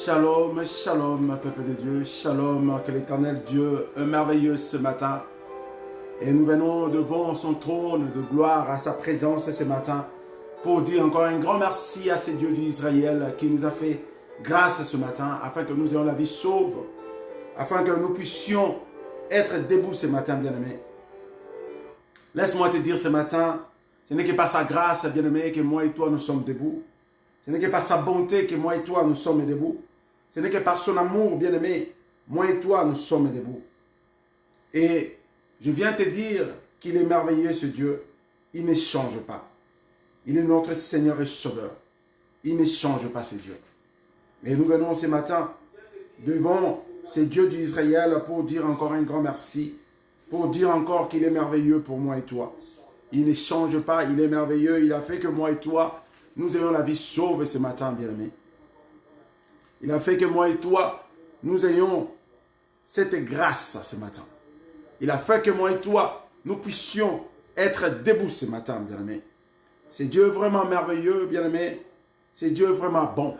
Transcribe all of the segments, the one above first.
Shalom, shalom, peuple de Dieu, shalom, que l'Éternel Dieu est merveilleux ce matin. Et nous venons devant son trône de gloire, à sa présence ce matin, pour dire encore un grand merci à ce Dieu d'Israël qui nous a fait grâce ce matin, afin que nous ayons la vie sauve, afin que nous puissions être debout ce matin, bien-aimé. Laisse-moi te dire ce matin, ce n'est que par sa grâce, bien-aimé, que moi et toi nous sommes debout. Ce n'est que par sa bonté que moi et toi nous sommes debout. Ce n'est que par son amour, bien-aimé, moi et toi nous sommes debout. Et je viens te dire qu'il est merveilleux ce Dieu. Il ne change pas. Il est notre Seigneur et Sauveur. Il ne change pas ce Dieu. Et nous venons ce matin devant ce Dieu d'Israël pour dire encore un grand merci, pour dire encore qu'il est merveilleux pour moi et toi. Il ne change pas, il est merveilleux. Il a fait que moi et toi, nous ayons la vie sauve ce matin, bien-aimé. Il a fait que moi et toi, nous ayons cette grâce ce matin. Il a fait que moi et toi, nous puissions être debout ce matin, bien-aimé. C'est Dieu vraiment merveilleux, bien-aimé. C'est Dieu vraiment bon.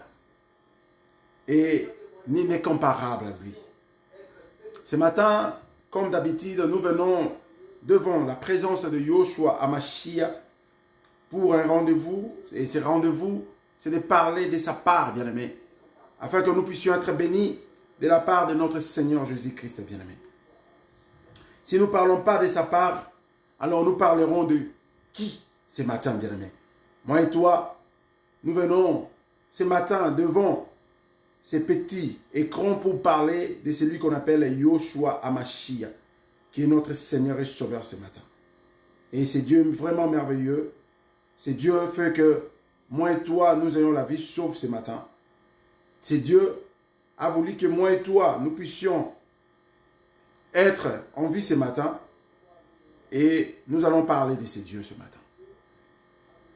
Et il n'est comparable à lui. Ce matin, comme d'habitude, nous venons devant la présence de Yoshua Hamashiach pour un rendez-vous. Et ce rendez-vous, c'est de parler de sa part, bien-aimé, afin que nous puissions être bénis de la part de notre Seigneur Jésus-Christ, bien-aimé. Si nous ne parlons pas de sa part, alors nous parlerons de qui ce matin, bien-aimé? Moi et toi, nous venons ce matin devant ces petits écrans pour parler de celui qu'on appelle Yoshua Hamashiach, qui est notre Seigneur et Sauveur ce matin. Et c'est Dieu vraiment merveilleux. C'est Dieu fait que moi et toi, nous ayons la vie sauve ce matin. C'est Dieu a voulu que moi et toi, nous puissions être en vie ce matin. Et nous allons parler de ce Dieu ce matin.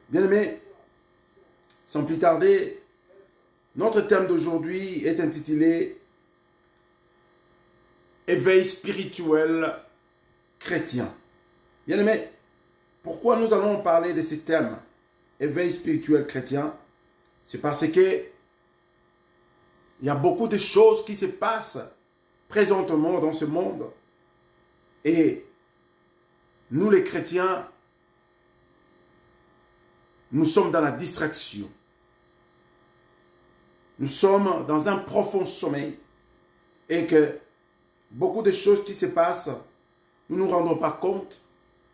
Bien-aimés, sans plus tarder, notre thème d'aujourd'hui est intitulé « Éveil spirituel chrétien ». Bien-aimés, pourquoi nous allons parler de ce thème « Éveil spirituel chrétien » C'est parce que il y a beaucoup de choses qui se passent présentement dans ce monde. Et nous les chrétiens, nous sommes dans la distraction. Nous sommes dans un profond sommeil. Et que beaucoup de choses qui se passent, nous ne nous rendons pas compte,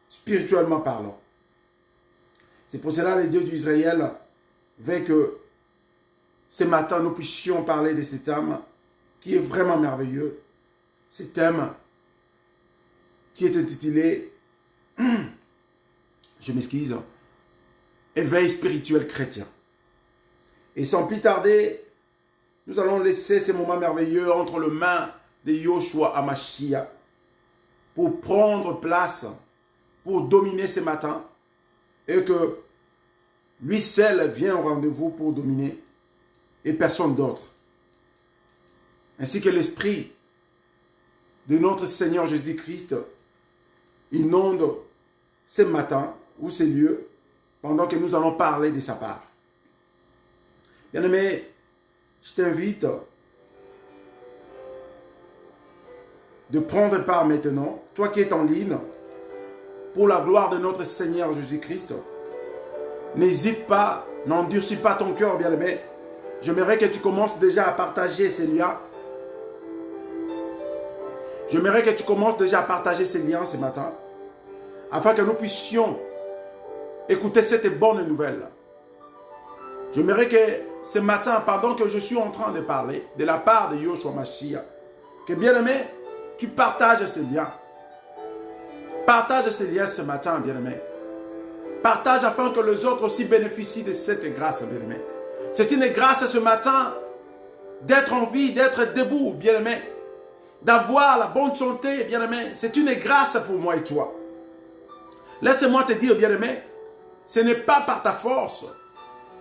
spirituellement parlant. C'est pour cela que le Dieu d'Israël veut que ce matin, nous puissions parler de cet thème qui est vraiment merveilleux. Ce thème qui est intitulé, je m'excuse, Éveil spirituel chrétien. Et sans plus tarder, nous allons laisser ces moments merveilleux entre les mains de Yoshua Hamashiach pour prendre place, pour dominer ce matin, et que lui seul vient au rendez-vous pour dominer, et personne d'autre. Ainsi que l'Esprit de notre Seigneur Jésus-Christ inonde ce matin ou ces lieux pendant que nous allons parler de sa part. Bien-aimé, je t'invite de prendre part maintenant, toi qui es en ligne, pour la gloire de notre Seigneur Jésus-Christ. N'hésite pas, n'endurcis pas ton cœur, bien-aimé. J'aimerais que tu commences déjà à partager ces liens. J'aimerais que tu commences déjà à partager ces liens ce matin, afin que nous puissions écouter cette bonne nouvelle. J'aimerais que ce matin, pendant que je suis en train de parler de la part de Yoshua Hamashiach, que bien-aimé, tu partages ces liens. Partage ces liens ce matin, bien-aimé. Partage afin que les autres aussi bénéficient de cette grâce, bien-aimé. C'est une grâce ce matin d'être en vie, d'être debout, bien-aimé. D'avoir la bonne santé, bien-aimé. C'est une grâce pour moi et toi. Laisse-moi te dire, bien-aimé, ce n'est pas par ta force,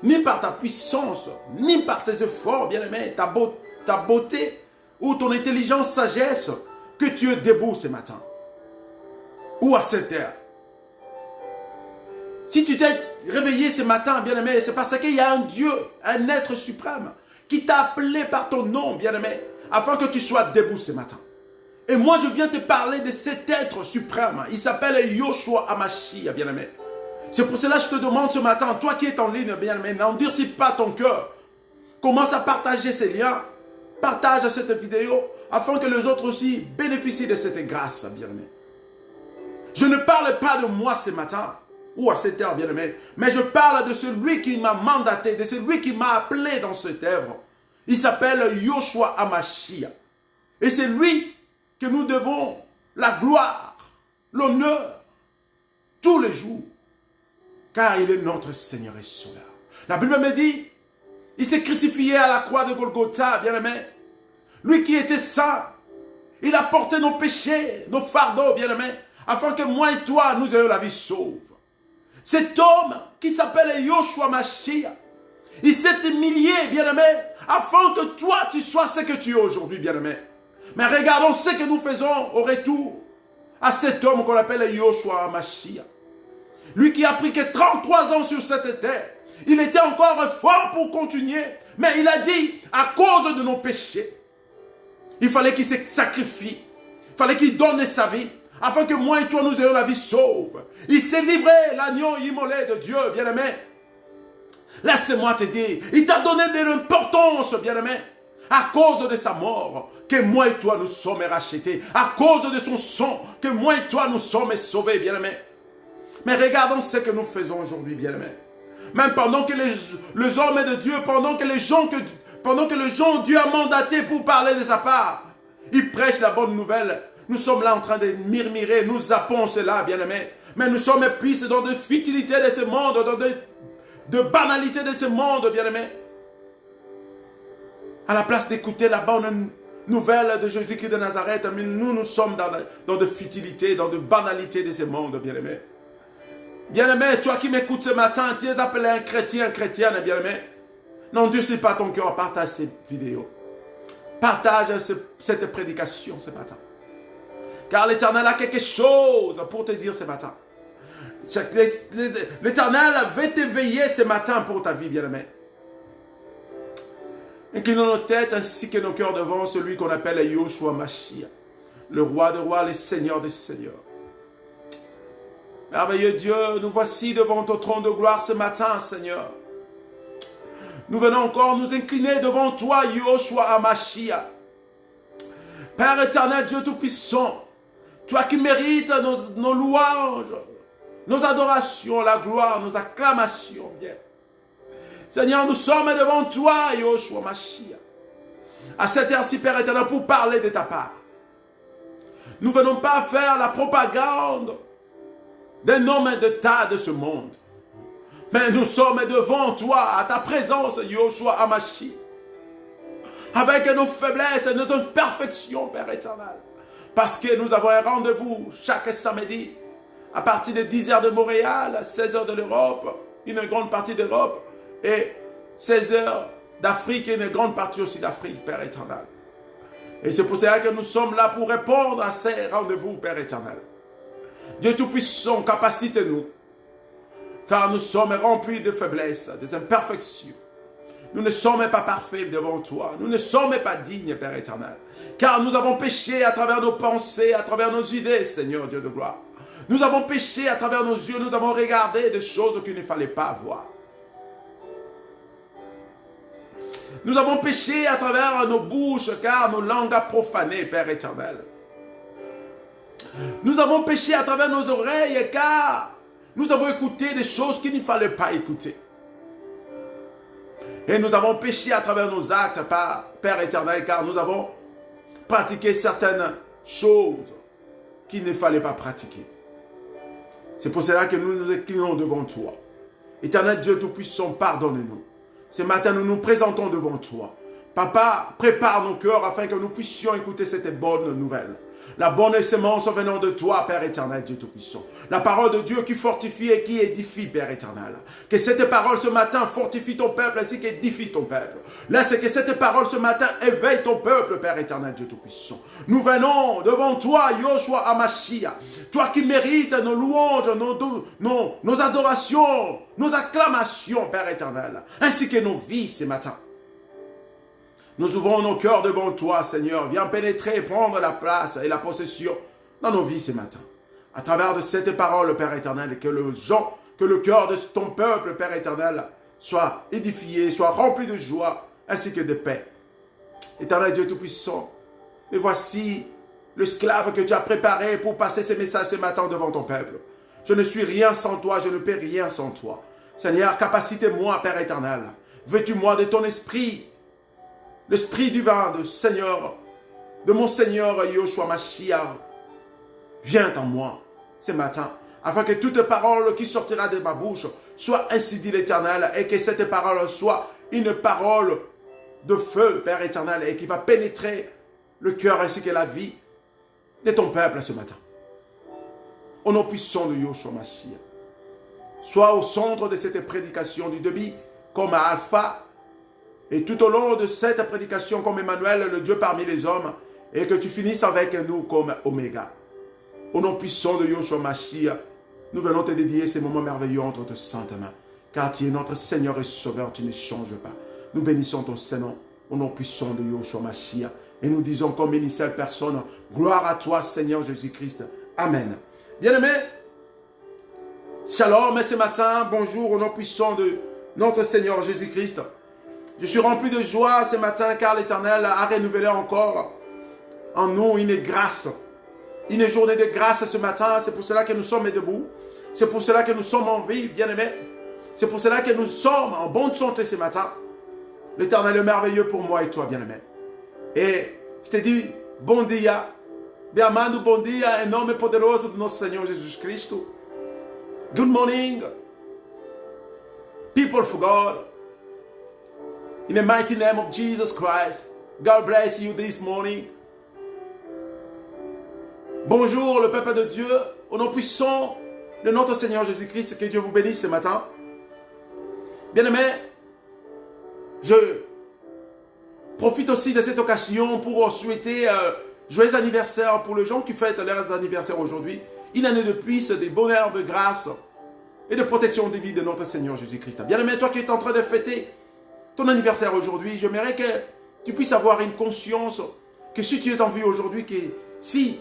ni par ta puissance, ni par tes efforts, bien-aimé, ta beauté ou ton intelligence, sagesse, que tu es debout ce matin. Ou à cette heure. Si tu t'es réveillé ce matin, bien-aimé, c'est parce qu'il y a un Dieu, un être suprême, qui t'a appelé par ton nom, bien-aimé, afin que tu sois debout ce matin. Et moi, je viens te parler de cet être suprême. Il s'appelle Yoshua Hamashiach, bien-aimé. C'est pour cela que je te demande ce matin, toi qui es en ligne, bien-aimé, n'endurcis pas ton cœur. Commence à partager ces liens. Partage cette vidéo afin que les autres aussi bénéficient de cette grâce, bien-aimé. Je ne parle pas de moi ce matin ou à cette heure, bien-aimé, mais je parle de celui qui m'a mandaté, de celui qui m'a appelé dans cette œuvre. Il s'appelle Yoshua Hamashiach. Et c'est lui que nous devons la gloire, l'honneur, tous les jours, car il est notre Seigneur et Sauveur. La Bible me dit, il s'est crucifié à la croix de Golgotha, bien-aimé. Lui qui était saint, il a porté nos péchés, nos fardeaux, bien-aimé, afin que moi et toi, nous ayons la vie sauve. Cet homme qui s'appelle Yoshua Mashiach, il s'est humilié, bien-aimé, afin que toi, tu sois ce que tu es aujourd'hui, bien-aimé. Mais regardons ce que nous faisons au retour à cet homme qu'on appelle Yoshua Mashiach. Lui qui a pris que 33 ans sur cette terre, il était encore fort pour continuer, mais il a dit, à cause de nos péchés, il fallait qu'il se sacrifie, il fallait qu'il donne sa vie, afin que moi et toi nous ayons la vie sauve. Il s'est livré, l'agneau immolé de Dieu, bien-aimé. Laisse-moi te dire, il t'a donné de l'importance, bien-aimé, à cause de sa mort, que moi et toi nous sommes rachetés, à cause de son sang, que moi et toi nous sommes sauvés, bien-aimé. Mais regardons ce que nous faisons aujourd'hui, bien-aimé. Même pendant que les hommes de Dieu, pendant que les gens Dieu a mandaté pour parler de sa part, ils prêchent la bonne nouvelle. Nous sommes là en train de murmurer, nous zappons cela, bien-aimé. Mais nous sommes pris dans de futilités de ce monde, dans de banalités de ce monde, bien-aimé. À la place d'écouter la bonne nouvelle de Jésus-Christ de Nazareth, nous sommes dans de futilités, dans de banalités de ce monde, bien-aimé. Bien-aimé, toi qui m'écoutes ce matin, tu es appelé un chrétien, chrétienne, bien-aimé. N'endurcis pas ton cœur, partage cette vidéo. Partage cette prédication ce matin. Car l'Éternel a quelque chose pour te dire ce matin. L'Éternel veut t'éveiller ce matin pour ta vie, bien-aimé. Inclinons nos têtes ainsi que nos cœurs devant celui qu'on appelle Yoshua Mashiach, le roi des rois, le Seigneur des seigneurs. Merveilleux Dieu, nous voici devant ton trône de gloire ce matin, Seigneur. Nous venons encore nous incliner devant toi, Yoshua Hamashiach. Père éternel, Dieu Tout-Puissant, toi qui mérites nos louanges, nos adorations, la gloire, nos acclamations, bien. Seigneur, nous sommes devant toi, Yoshua Hamashiach. À cette heure-ci, Père éternel, pour parler de ta part. Nous ne venons pas faire la propagande d'un homme d'État de ce monde. Mais nous sommes devant toi, à ta présence, Yoshua Hamashiach. Avec nos faiblesses et nos imperfections, Père éternel. Parce que nous avons un rendez-vous chaque samedi, à partir de 10h de Montréal, 16h de l'Europe, une grande partie d'Europe, et 16h d'Afrique et une grande partie aussi d'Afrique, Père éternel. Et c'est pour cela que nous sommes là pour répondre à ces rendez-vous, Père éternel. Dieu Tout-Puissant, capacite-nous, car nous sommes remplis de faiblesses, des imperfections. Nous ne sommes pas parfaits devant toi. Nous ne sommes pas dignes, Père éternel. Car nous avons péché à travers nos pensées, à travers nos idées, Seigneur Dieu de gloire. Nous avons péché à travers nos yeux, nous avons regardé des choses qu'il ne fallait pas voir. Nous avons péché à travers nos bouches, car nos langues a profané, Père éternel. Nous avons péché à travers nos oreilles, car nous avons écouté des choses qu'il ne fallait pas écouter. Et nous avons péché à travers nos actes, Père éternel, car nous avons pratiqué certaines choses qu'il ne fallait pas pratiquer. C'est pour cela que nous nous inclinons devant toi. Éternel Dieu Tout-Puissant, pardonne-nous. Ce matin, nous nous présentons devant toi. Papa, prépare nos cœurs afin que nous puissions écouter cette bonne nouvelle. La bonne sémence venant de toi, Père éternel, Dieu Tout-Puissant. La parole de Dieu qui fortifie et qui édifie, Père éternel. Que cette parole ce matin fortifie ton peuple ainsi qu'édifie ton peuple. Laisse que cette parole ce matin éveille ton peuple, Père éternel, Dieu Tout-Puissant. Nous venons devant toi, Yoshua Hamashiach. Toi qui mérites nos louanges, nos adorations, nos acclamations, Père éternel. Ainsi que nos vies ce matin. Nous ouvrons nos cœurs devant toi, Seigneur. Viens pénétrer et prendre la place et la possession dans nos vies ce matin. À travers de cette parole, Père éternel, que le cœur de ton peuple, Père éternel, soit édifié, soit rempli de joie, ainsi que de paix. Éternel Dieu Tout-Puissant, et voici l'esclave que tu as préparé pour passer ces messages ce matin devant ton peuple. Je ne suis rien sans toi, je ne peux rien sans toi. Seigneur, capacite-moi, Père éternel. Vêtus-moi de ton esprit, l'esprit divin de Seigneur, de mon Seigneur Yoshua Mashiach. Viens en moi ce matin, afin que toute parole qui sortira de ma bouche soit ainsi dit l'Éternel, et que cette parole soit une parole de feu, Père éternel, et qui va pénétrer le cœur ainsi que la vie de ton peuple ce matin. Au nom puissant de Yoshua Mashiach, sois au centre de cette prédication du début comme Alpha, et tout au long de cette prédication comme Emmanuel, le Dieu parmi les hommes, et que tu finisses avec nous comme Oméga. Au nom puissant de Yoshua Mashiach, nous venons te dédier ces moments merveilleux entre tes saintes mains, car tu es notre Seigneur et Sauveur, tu ne changes pas. Nous bénissons ton Saint-Nom, au nom puissant de Yoshua Mashiach, et nous disons comme une seule personne, gloire à toi Seigneur Jésus-Christ. Amen. Bien-aimés, shalom, et ce matin, bonjour au nom puissant de notre Seigneur Jésus-Christ. Je suis rempli de joie ce matin, car l'Éternel a renouvelé encore en nous une grâce. Une journée de grâce ce matin, c'est pour cela que nous sommes debout. C'est pour cela que nous sommes en vie, bien-aimés. C'est pour cela que nous sommes en bonne santé ce matin. L'Éternel est merveilleux pour moi et toi, bien-aimé. Et je te dis, bon dia. Bem amado, bom dia, em nome poderoso do nosso Senhor Jesus Cristo. Good morning, people of God. In the mighty name of Jesus Christ, God bless you this morning. Bonjour le peuple de Dieu, au nom puissant de notre Seigneur Jésus-Christ, que Dieu vous bénisse ce matin. Bien-aimés, je profite aussi de cette occasion pour souhaiter joyeux anniversaire pour les gens qui fêtent leur anniversaire aujourd'hui. Une année de plus, de bonheur, de grâce et de protection de vie de notre Seigneur Jésus-Christ. Bien-aimé, toi qui es en train de fêter ton anniversaire aujourd'hui, j'aimerais que tu puisses avoir une conscience que si tu es en vie aujourd'hui, que si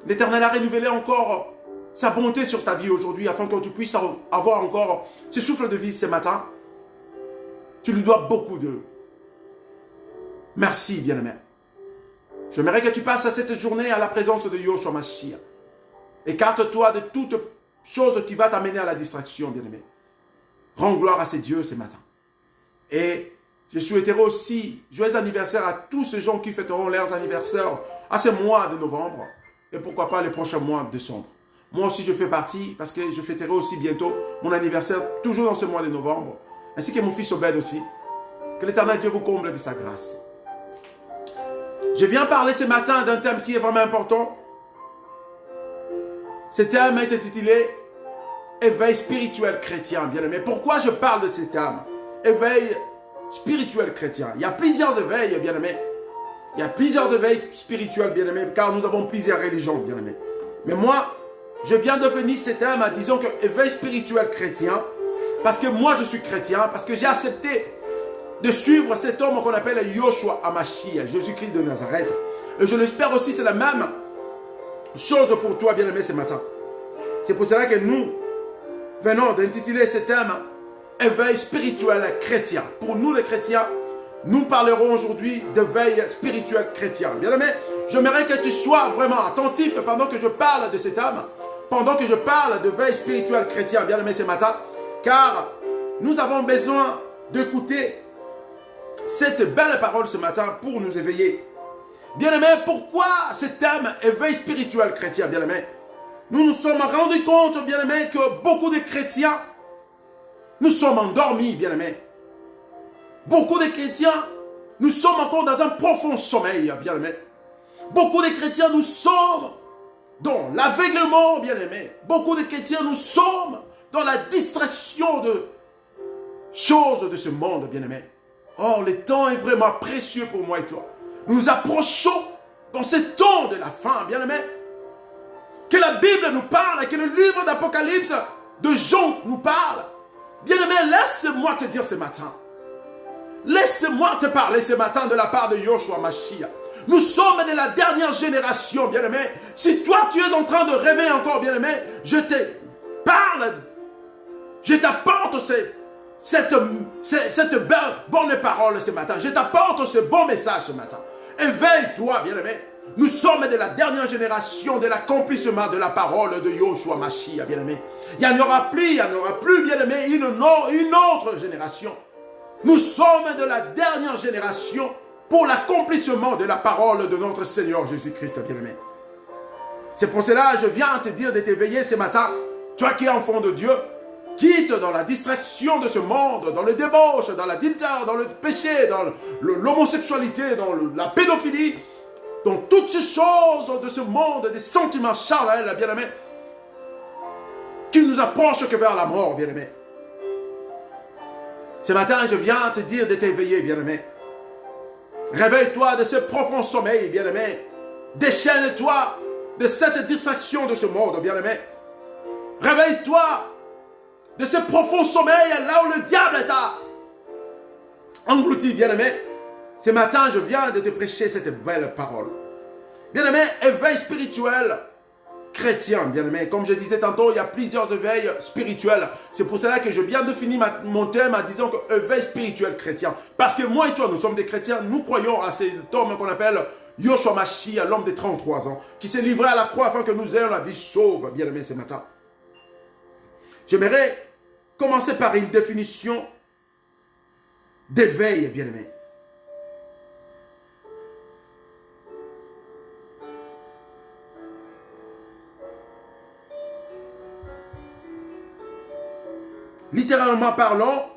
l'Éternel a renouvelé encore sa bonté sur ta vie aujourd'hui, afin que tu puisses avoir encore ce souffle de vie ce matin, tu lui dois beaucoup de merci, bien-aimé. J'aimerais que tu passes cette journée à la présence de Yoshua Mashiach. Écarte-toi de toute chose qui va t'amener à la distraction, bien-aimé. Rends gloire à ces dieux ce matin. Et je souhaiterais aussi joyeux anniversaire à tous ces gens qui fêteront leurs anniversaires à ce mois de novembre. Et pourquoi pas les prochains mois de décembre. Moi aussi je fais partie, parce que je fêterai aussi bientôt mon anniversaire, toujours dans ce mois de novembre. Ainsi que mon fils Obed aussi. Que l'Éternel Dieu vous comble de sa grâce. Je viens parler ce matin d'un thème qui est vraiment important. Ce thème est intitulé Éveil spirituel chrétien, bien-aimé. Pourquoi je parle de ce thème? Éveil spirituel chrétien. Il y a plusieurs éveils, bien-aimé. Il y a plusieurs éveils spirituels, bien-aimés, car nous avons plusieurs religions, bien-aimés. Mais moi, je viens de finir ce thème en disant que éveil spirituel chrétien, parce que moi je suis chrétien, parce que j'ai accepté de suivre cet homme qu'on appelle Yoshua HaMashiach, Jésus-Christ de Nazareth. Et je l'espère aussi, c'est la même chose pour toi, bien-aimé, ce matin. C'est pour cela que nous venons d'intituler ce thème Éveil spirituel chrétien. Pour nous les chrétiens, nous parlerons aujourd'hui d'éveil spirituel chrétien. Bien-aimé, j'aimerais que tu sois vraiment attentif pendant que je parle de cet âme, pendant que je parle d'éveil spirituel chrétien, bien-aimé, ce matin, car nous avons besoin d'écouter cette belle parole ce matin pour nous éveiller. Bien-aimé, pourquoi ce thème éveil spirituel chrétien, bien-aimé? Nous nous sommes rendus compte, bien-aimé, que beaucoup de chrétiens, nous sommes endormis, bien-aimé. Beaucoup de chrétiens, nous sommes encore dans un profond sommeil, bien-aimé. Beaucoup de chrétiens, nous sommes dans l'aveuglement, bien-aimé. Beaucoup de chrétiens, nous sommes dans la distraction de choses de ce monde, bien-aimé. Or, le temps est vraiment précieux pour moi et toi. Nous nous approchons dans ce temps de la fin, bien-aimé. Que la Bible nous parle, que le livre d'Apocalypse de Jean nous parle. Bien-aimé, laisse-moi te dire ce matin. laisse-moi te parler ce matin de la part de Yoshua Mashiach. Nous sommes de la dernière génération, bien-aimé. Si toi, tu es en train de rêver encore, bien-aimé, je te parle, je t'apporte cette bonne parole ce matin. Je t'apporte ce bon message ce matin. Éveille-toi, bien-aimé. Nous sommes de la dernière génération de l'accomplissement de la parole de Yoshua Mashiach, bien-aimé. Il n'y en aura plus, bien-aimé, une autre génération. Nous sommes de la dernière génération pour l'accomplissement de la parole de notre Seigneur Jésus-Christ, bien-aimé. C'est pour cela que je viens te dire de t'éveiller ce matin. Toi qui es enfant de Dieu, quitte dans la distraction de ce monde, dans le débauche, dans la dictature, dans le péché, dans l'homosexualité, dans la pédophilie, dans toutes ces choses de ce monde, des sentiments charnels, bien-aimé, qui nous approchent que vers la mort, bien-aimé. Ce matin, je viens te dire de t'éveiller, bien-aimé. Réveille-toi de ce profond sommeil, bien-aimé. Déchaîne-toi de cette distraction de ce monde, bien-aimé. Réveille-toi de ce profond sommeil là où le diable t'a englouti, bien-aimé. Ce matin, je viens de te prêcher cette belle parole. Bien-aimé, éveil spirituel chrétien, bien-aimé. Comme je disais tantôt, il y a plusieurs éveils spirituels. C'est pour cela que je viens de finir mon thème en disant que éveil spirituel chrétien. Parce que moi et toi, nous sommes des chrétiens. Nous croyons à cet homme qu'on appelle Yoshua Mashiach, l'homme de 33 ans, qui s'est livré à la croix afin que nous ayons la vie sauve, bien-aimé, ce matin. J'aimerais commencer par une définition d'éveil, bien-aimé. Littéralement parlant,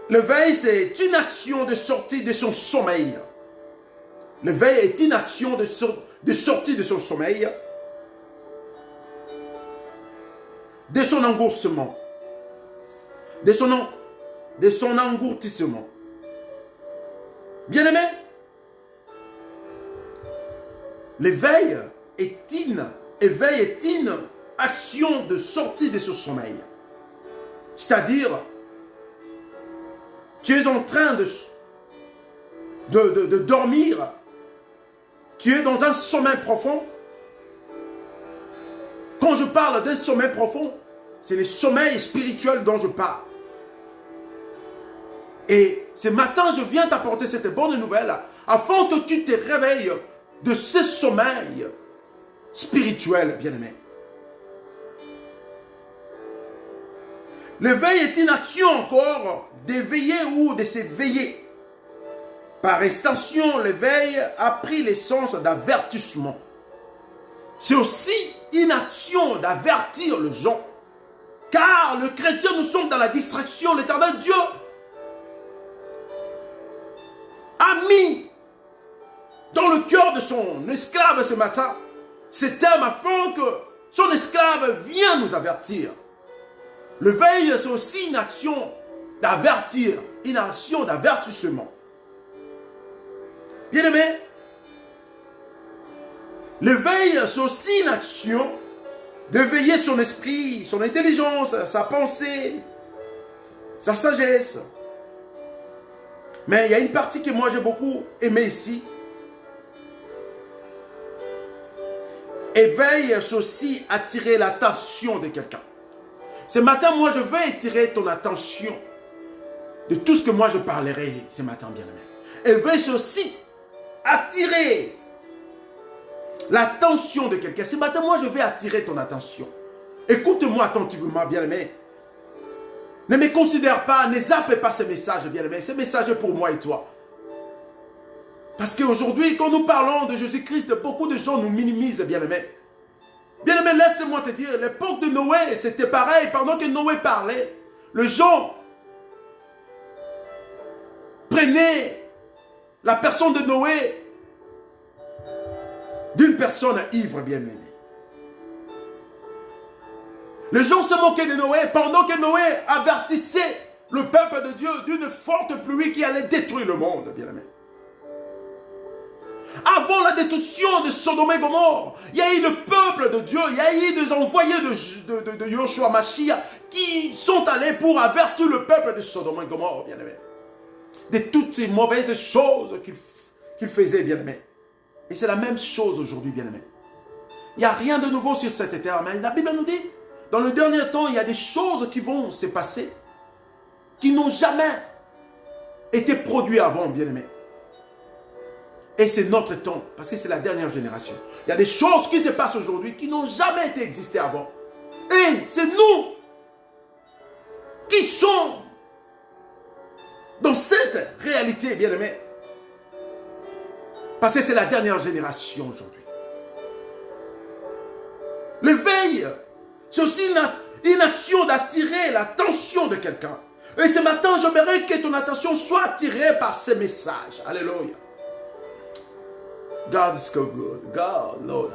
l'éveil, c'est une action de sortie de son sommeil. L'éveil est une action de sortie de son sommeil, de son engourdissement, de son engourdissement. Bien-aimé, l'éveil est une action de sortie de ce sommeil. C'est-à-dire, tu es en train de dormir, tu es dans un sommeil profond. Quand je parle d'un sommeil profond, c'est le sommeil spirituel dont je parle. Et ce matin, je viens t'apporter cette bonne nouvelle afin que tu te réveilles de ce sommeil spirituel, bien-aimé. L'éveil est une action encore d'éveiller ou de s'éveiller. Par extension, l'éveil a pris l'essence d'avertissement. C'est aussi une action d'avertir les gens. Car le chrétien, nous sommes dans la distraction. L'Éternel Dieu a mis dans le cœur de son esclave ce matin cet homme afin que son esclave vienne nous avertir. L'éveil, c'est aussi une action d'avertir, une action d'avertissement. Bien-aimé, l'éveil, c'est aussi une action d'éveiller son esprit, son intelligence, sa pensée, sa sagesse. Mais il y a une partie que moi j'ai beaucoup aimée ici. Éveil, c'est aussi attirer l'attention de quelqu'un. Ce matin, moi, je vais attirer ton attention de tout ce que moi je parlerai ce matin, bien-aimé. Éveil, c'est aussi attirer l'attention de quelqu'un. Ce matin, moi, je vais attirer ton attention. Écoute-moi attentivement, bien-aimé. Ne me considère pas, ne zappe pas ce message, bien-aimé. Ce message est pour moi et toi. Parce qu'aujourd'hui, quand nous parlons de Jésus-Christ, beaucoup de gens nous minimisent, bien-aimé. Bien-aimé, laisse-moi te dire, l'époque de Noé, c'était pareil. Pendant que Noé parlait, les gens prenaient la personne de Noé d'une personne ivre, bien-aimé. Les gens se moquaient de Noé pendant que Noé avertissait le peuple de Dieu d'une forte pluie qui allait détruire le monde, bien-aimé. Avant la destruction de Sodome et Gomorrhe, il y a eu le peuple de Dieu, il y a eu des envoyés de Yoshua Mashiach qui sont allés pour avertir le peuple de Sodome et Gomorrhe, bien-aimés, de toutes ces mauvaises choses qu'il faisait, bien-aimés. Et c'est la même chose aujourd'hui, bien-aimés. Il n'y a rien de nouveau sur cette terre, mais la Bible nous dit, dans le dernier temps, il y a des choses qui vont se passer, qui n'ont jamais été produites avant, bien-aimés. Et c'est notre temps, parce que c'est la dernière génération. Il y a des choses qui se passent aujourd'hui qui n'ont jamais été existées avant. Et c'est nous qui sommes dans cette réalité, bien-aimés. Parce que c'est la dernière génération aujourd'hui. L'éveil, c'est aussi une action d'attirer l'attention de quelqu'un. Et ce matin, j'aimerais que ton attention soit attirée par ces messages. Alléluia. God is so good. God, Lord.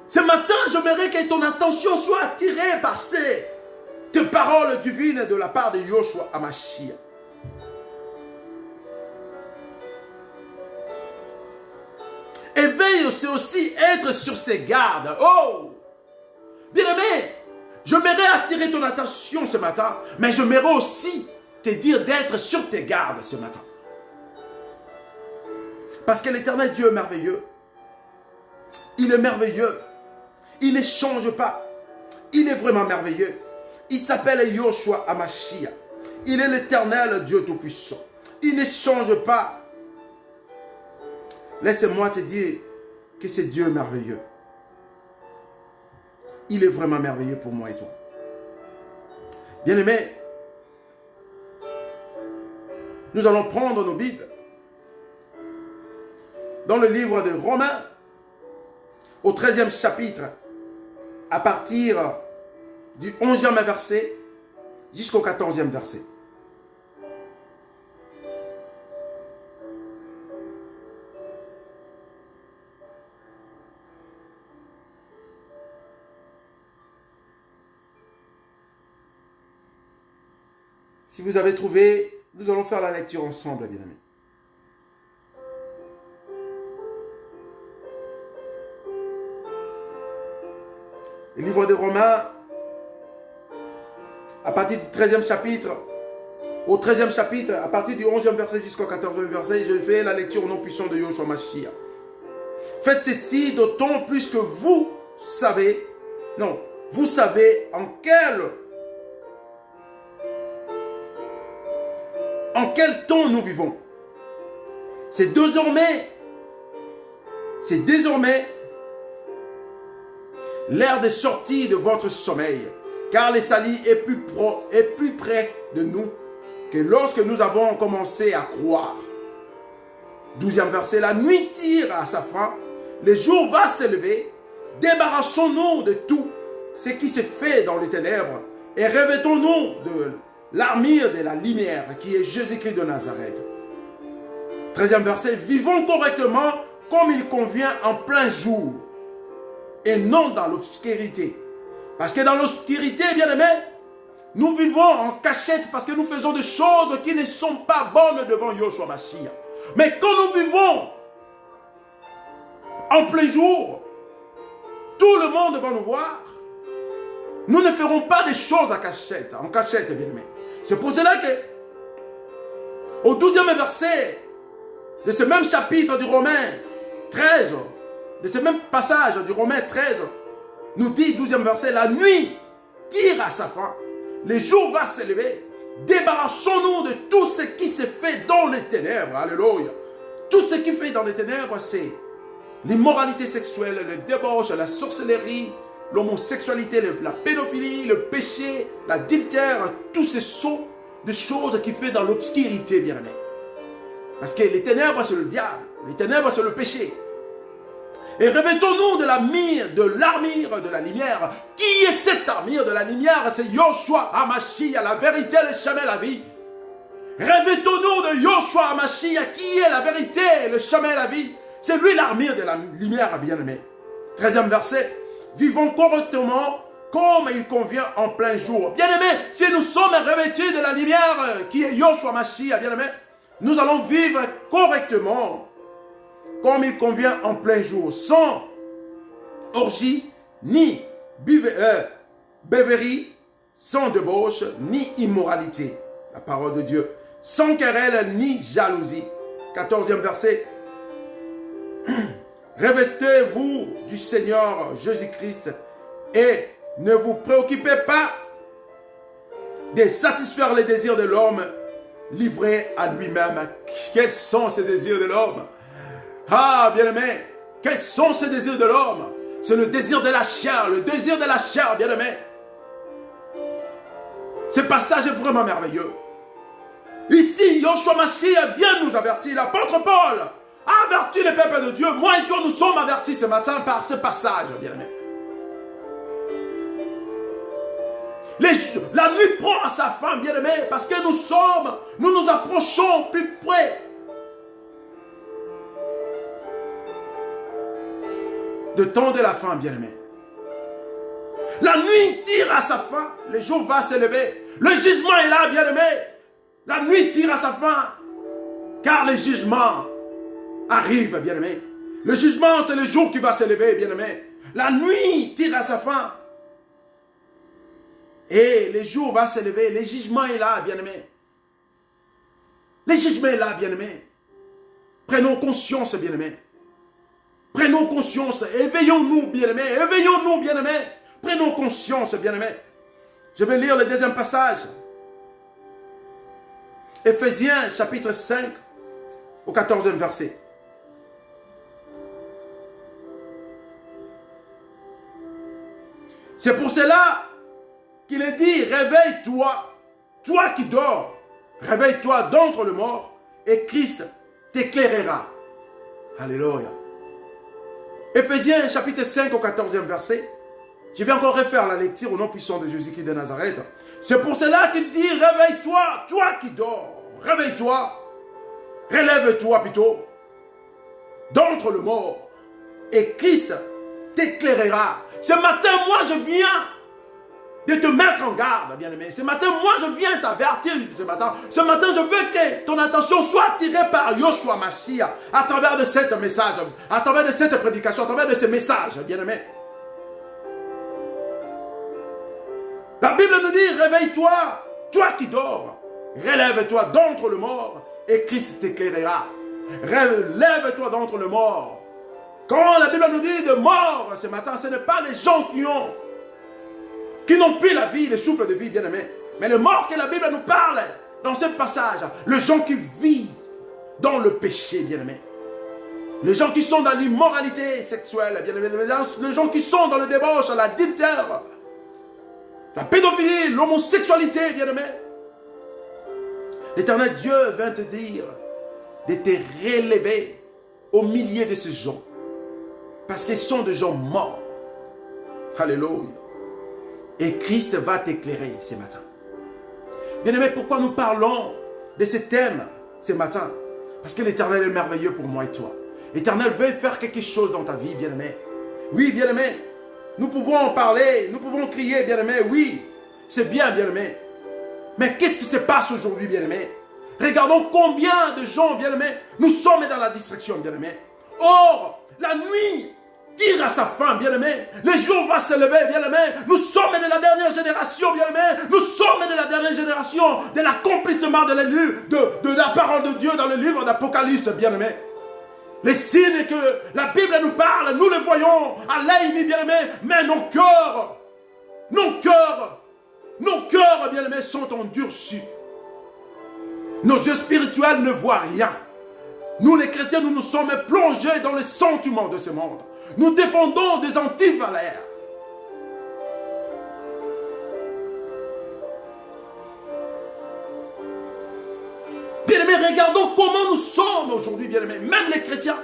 Ce matin, j'aimerais que ton attention soit attirée par ces paroles divines de la part de Yoshua HaMashiach. Éveil, c'est aussi être sur ses gardes. Oh! Bien-aimé, j'aimerais attirer ton attention ce matin, mais j'aimerais aussi te dire d'être sur tes gardes ce matin. Parce que l'Éternel Dieu est merveilleux. Il est merveilleux. Il ne change pas. Il est vraiment merveilleux. Il s'appelle Yoshua HaMashiach. Il est l'Éternel Dieu Tout-Puissant. Il ne change pas. Laisse-moi te dire que c'est Dieu merveilleux. Il est vraiment merveilleux pour moi et toi. Bien-aimés, nous allons prendre nos Bibles dans le livre de Romains, au 13e chapitre, à partir du 11e verset jusqu'au 14e verset. Si vous avez trouvé, nous allons faire la lecture ensemble, bien-aimés. Le livre de Romains, à partir du 13e chapitre, au 13e chapitre, à partir du 11e verset jusqu'au 14e verset, je fais la lecture au nom puissant de Yoshua HaMashiach. Faites ceci d'autant plus que vous savez en quel temps nous vivons. C'est désormais l'heure de sortie de votre sommeil, car le salut est plus près de nous que lorsque nous avons commencé à croire. 12e verset, la nuit tire à sa fin, le jour va s'élever, débarrassons-nous de tout ce qui se fait dans les ténèbres et revêtons-nous de l'armure de la lumière qui est Jésus-Christ de Nazareth. 13e verset, vivons correctement comme il convient en plein jour et non dans l'obscurité. Parce que dans l'obscurité, bien aimé, nous vivons en cachette parce que nous faisons des choses qui ne sont pas bonnes devant Yoshua HaMashiach. Mais quand nous vivons en plein jour, tout le monde va nous voir. Nous ne ferons pas des choses en cachette, bien aimé. C'est pour cela que, au 12e verset de ce même chapitre du Romain 13, de ce même passage du Romain 13, nous dit, 12e verset, la nuit tire à sa fin, le jour va s'élever, débarrassons-nous de tout ce qui se fait dans les ténèbres. Alléluia. Tout ce qui fait dans les ténèbres, c'est l'immoralité sexuelle, le débauche, la sorcellerie, l'homosexualité, la pédophilie, le péché, l'adultère. Tous ces sont des choses qui fait dans l'obscurité, bien aimé. Parce que les ténèbres, c'est le diable. Les ténèbres, c'est le péché. Et revêtons-nous de l'armure de la lumière. Qui est cette armure de la lumière? C'est Yoshua HaMashiach, la vérité, le chemin, la vie. Revêtons-nous de Yoshua HaMashiach, qui est la vérité, le chemin, la vie. C'est lui l'armure de la lumière, bien-aimé. 13e verset. Vivons correctement comme il convient en plein jour. Bien-aimé, si nous sommes revêtus de la lumière qui est Yoshua HaMashiach, bien-aimé, nous allons vivre correctement comme il convient en plein jour, sans orgie, ni beuverie, sans débauche, ni immoralité. La parole de Dieu. Sans querelle, ni jalousie. 14e verset. Revêtez-vous du Seigneur Jésus-Christ et ne vous préoccupez pas de satisfaire les désirs de l'homme livré à lui-même. Quels sont ces désirs de l'homme? Ah, bien-aimé, quels sont ces désirs de l'homme? C'est le désir de la chair, le désir de la chair, bien-aimé. Ce passage est vraiment merveilleux. Ici, Yoshua Mashiach vient nous avertir. L'apôtre Paul a averti le peuple de Dieu. Moi et toi, nous sommes avertis ce matin par ce passage, bien-aimé. La nuit prend à sa fin, bien-aimé, parce que nous nous approchons plus près de temps de la fin, bien-aimé. La nuit tire à sa fin, le jour va se lever. Le jugement est là, bien-aimé. La nuit tire à sa fin, car le jugement arrive, bien-aimé. Le jugement, c'est le jour qui va se lever, bien-aimé. La nuit tire à sa fin. Et le jour va se lever. Le jugement est là, bien-aimé. Le jugement est là, bien-aimé. Prenons conscience, bien-aimé. Prenons conscience. Éveillons-nous, bien-aimé. Éveillons-nous, bien-aimé. Prenons conscience, bien-aimé. Je vais lire le deuxième passage. Éphésiens, chapitre 5, au 14e verset. C'est pour cela qu'il est dit, réveille-toi, toi qui dors, réveille-toi d'entre les morts, et Christ t'éclairera. Alléluia. Éphésiens, chapitre 5, au 14e verset. Je vais encore refaire la lecture au nom puissant de Jésus-Christ de Nazareth. C'est pour cela qu'il dit, réveille-toi, toi qui dors, réveille-toi, relève-toi plutôt, d'entre le mort, et Christ t'éclairera. Ce matin, moi, je viens de te mettre en garde, bien-aimé. Ce matin, moi, je viens t'avertir ce matin. Ce matin, je veux que ton attention soit tirée par Yoshua Mashiach à travers de ce message, à travers de cette prédication, à travers de ce message, bien-aimé. La Bible nous dit, réveille-toi, toi qui dors, relève-toi d'entre le mort et Christ t'éclairera. Relève-toi d'entre le mort. Quand la Bible nous dit de mort ce matin, ce n'est pas les gens qui n'ont plus la vie, le souffle de vie, bien-aimé. Mais le mort que la Bible nous parle dans ce passage, les gens qui vivent dans le péché, bien-aimé. Les gens qui sont dans l'immoralité sexuelle, bien-aimé. Les gens qui sont dans le débauche, l'adultère, la pédophilie, l'homosexualité, bien-aimé. L'Éternel Dieu vient te dire de te relever au milieu de ces gens. Parce qu'ils sont des gens morts. Alléluia. Et Christ va t'éclairer ce matin. Bien-aimé, pourquoi nous parlons de ce thème ce matin? Parce que l'Éternel est merveilleux pour moi et toi. L'Éternel veut faire quelque chose dans ta vie, bien-aimé. Oui, bien-aimé. Nous pouvons en parler, nous pouvons crier, bien-aimé. Oui, c'est bien, bien-aimé. Mais qu'est-ce qui se passe aujourd'hui, bien-aimé? Regardons combien de gens, bien-aimé, nous sommes dans la distraction, bien-aimé. Or, la nuit tire à sa fin, bien-aimé. Le jour va se lever, bien-aimé. Nous sommes de la dernière génération, bien-aimé. Nous sommes de la dernière génération de l'accomplissement de la parole de Dieu dans le livre d'Apocalypse, bien-aimé. Les signes que la Bible nous parle, nous les voyons à l'œil nu, bien-aimé. Mais nos cœurs, bien-aimés, sont endurcis. Nos yeux spirituels ne voient rien. Nous, les chrétiens, nous nous sommes plongés dans les sentiments de ce monde. Nous défendons des antivaleurs. Bien-aimés, regardons comment nous sommes aujourd'hui, bien-aimés. Même les chrétiens,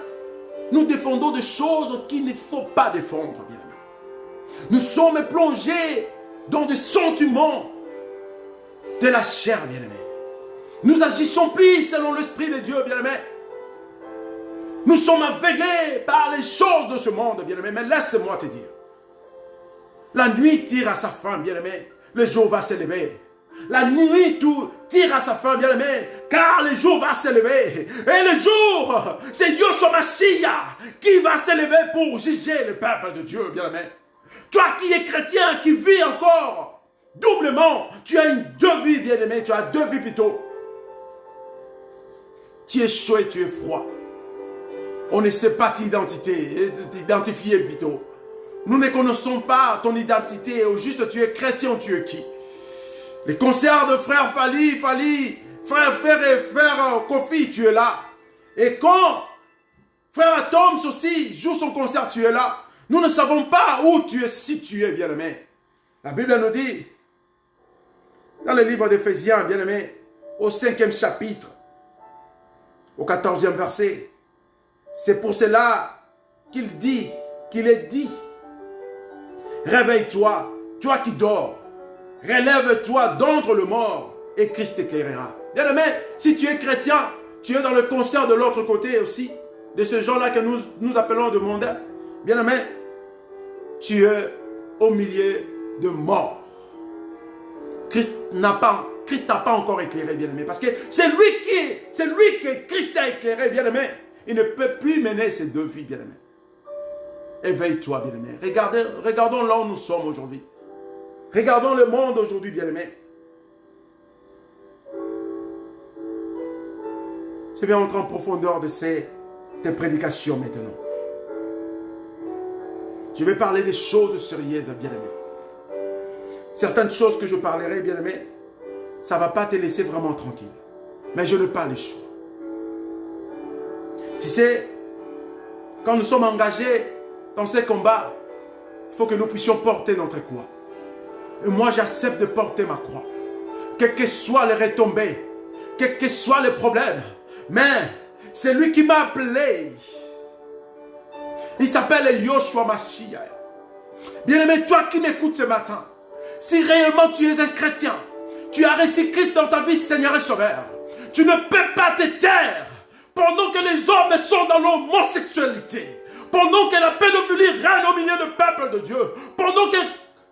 nous défendons des choses qu'il ne faut pas défendre, bien-aimés. Nous sommes plongés dans des sentiments de la chair, bien-aimés. Nous agissons plus selon l'Esprit de Dieu, bien-aimés. Nous sommes aveuglés par les choses de ce monde, bien-aimé. Mais laisse-moi te dire. La nuit tire à sa fin, bien-aimé. Le jour va se lever. La nuit, tout tire à sa fin, bien-aimé, car le jour va s'élever. Et le jour, c'est Yoshua Mashiach qui va s'élever pour juger le peuple de Dieu, bien-aimé. Toi qui es chrétien, qui vis encore doublement, tu as deux vies, bien-aimé, tu as deux vies plutôt. Tu es chaud et tu es froid. On ne sait pas t'identifier plutôt. Nous ne connaissons pas ton identité. Au juste, tu es chrétien ou tu es qui? Les concerts de frère Fali, frère Kofi, tu es là. Et quand frère Toms aussi joue son concert, tu es là. Nous ne savons pas où tu es situé, bien-aimé. La Bible nous dit, dans le livre d'Éphésiens, bien-aimé, au 5e chapitre, au 14e verset, c'est pour cela qu'il est dit, réveille-toi, toi qui dors, relève-toi d'entre le mort, et Christ t'éclairera. Bien-aimé, si tu es chrétien, tu es dans le concert de l'autre côté aussi, de ce genre-là que nous appelons de mondains. Bien-aimé, tu es au milieu de mort. Christ n'a pas encore éclairé, bien-aimé, parce que c'est lui que Christ a éclairé, bien-aimé. Il ne peut plus mener ces deux vies, bien-aimé. Éveille-toi, bien-aimé. Regardons là où nous sommes aujourd'hui. Regardons le monde aujourd'hui, bien-aimé. Je vais entrer en profondeur de tes prédications maintenant. Je vais parler des choses sérieuses, bien-aimé. Certaines choses que je parlerai, bien-aimé, ça ne va pas te laisser vraiment tranquille. Mais je n'ai pas le choix. Tu sais, quand nous sommes engagés dans ces combats, il faut que nous puissions porter notre croix. Et moi, j'accepte de porter ma croix. Quelles que soient les retombées, quels que soient les problèmes. Mais c'est lui qui m'a appelé. Il s'appelle Yoshua Mashiach. Bien-aimé, toi qui m'écoutes ce matin, si réellement tu es un chrétien, tu as reçu Christ dans ta vie, Seigneur et Sauveur, tu ne peux pas te taire pendant que les hommes sont dans l'homosexualité, pendant que la pédophilie règne au milieu du peuple de Dieu, pendant que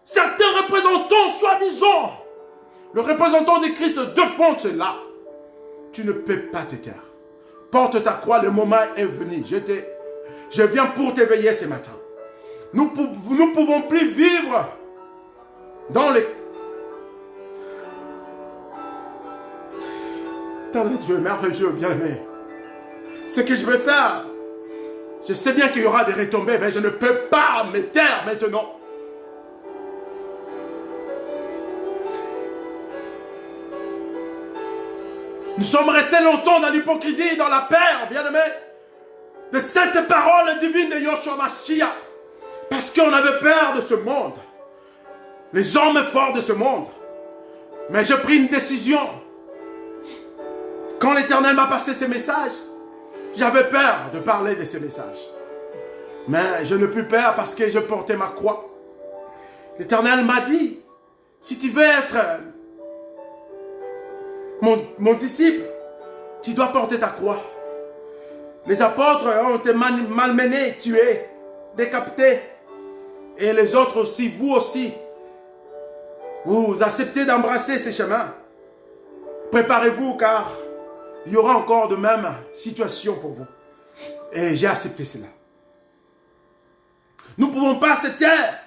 certains représentants, soi-disant, le représentant de Christ défendent cela, tu ne peux pas te taire. Porte ta croix, le moment est venu. Je viens pour t'éveiller ce matin. Nous ne pouvons plus vivre dans les... Éternel Dieu, merveilleux, bien-aimé. Ce que je vais faire, je sais bien qu'il y aura des retombées, mais je ne peux pas me taire maintenant. Nous sommes restés longtemps dans l'hypocrisie, dans la peur, bien-aimé, de cette parole divine de Yoshua Mashiach. Parce qu'on avait peur de ce monde. Les hommes forts de ce monde. Mais j'ai pris une décision. Quand l'Éternel m'a passé ces messages, j'avais peur de parler de ces messages. Mais je n'ai plus peur parce que je portais ma croix. L'Éternel m'a dit, si tu veux être mon disciple, tu dois porter ta croix. Les apôtres ont été malmenés, tués, décapités. Et les autres aussi, vous aussi. Vous acceptez d'embrasser ces chemins. Préparez-vous car il y aura encore de mêmes situations pour vous. Et j'ai accepté cela. Nous ne pouvons pas se taire.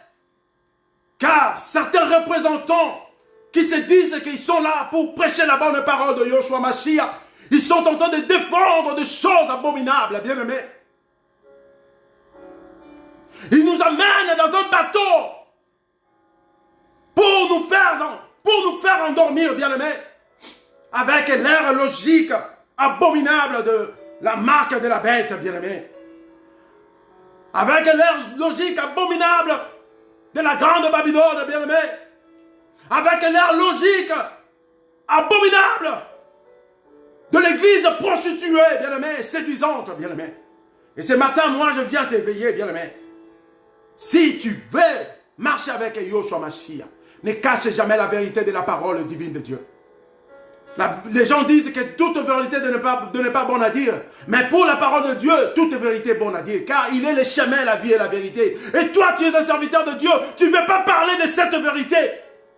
Car certains représentants qui se disent qu'ils sont là pour prêcher la bonne parole de Yoshua Mashiach, ils sont en train de défendre des choses abominables, bien-aimés. Ils nous amènent dans un bateau pour nous faire endormir, bien-aimés, avec l'air logique abominable de la marque de la bête, bien-aimés. Avec l'air logique abominable de la grande Babylone, bien-aimés. Avec l'air logique abominable de l'église prostituée, bien-aimé, séduisante, bien-aimé. Et ce matin, moi, je viens t'éveiller, bien-aimé. Si tu veux marcher avec Yoshua Mashiach, ne cache jamais la vérité de la parole divine de Dieu. Les gens disent que toute vérité n'est pas bonne à dire. Mais pour la parole de Dieu, toute vérité est bonne à dire. Car il est le chemin, la vie et la vérité. Et toi, tu es un serviteur de Dieu. Tu ne veux pas parler de cette vérité.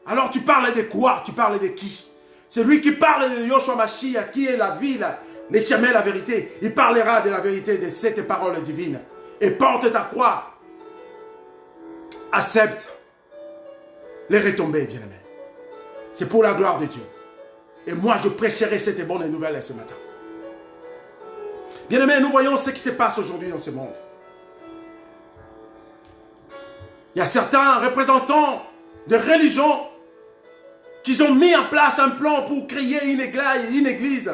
Alors tu parles de quoi? Tu parles de qui? C'est lui qui parle de Yoshua Mashiach, qui est la vie, les chemins, la vérité. Il parlera de la vérité de cette parole divine. Et porte ta croix. Accepte les retombées, bien-aimés. C'est pour la gloire de Dieu. Et moi, je prêcherai cette bonne nouvelle ce matin. Bien-aimés, nous voyons ce qui se passe aujourd'hui dans ce monde. Il y a certains représentants de religions qui ont mis en place un plan pour créer une église.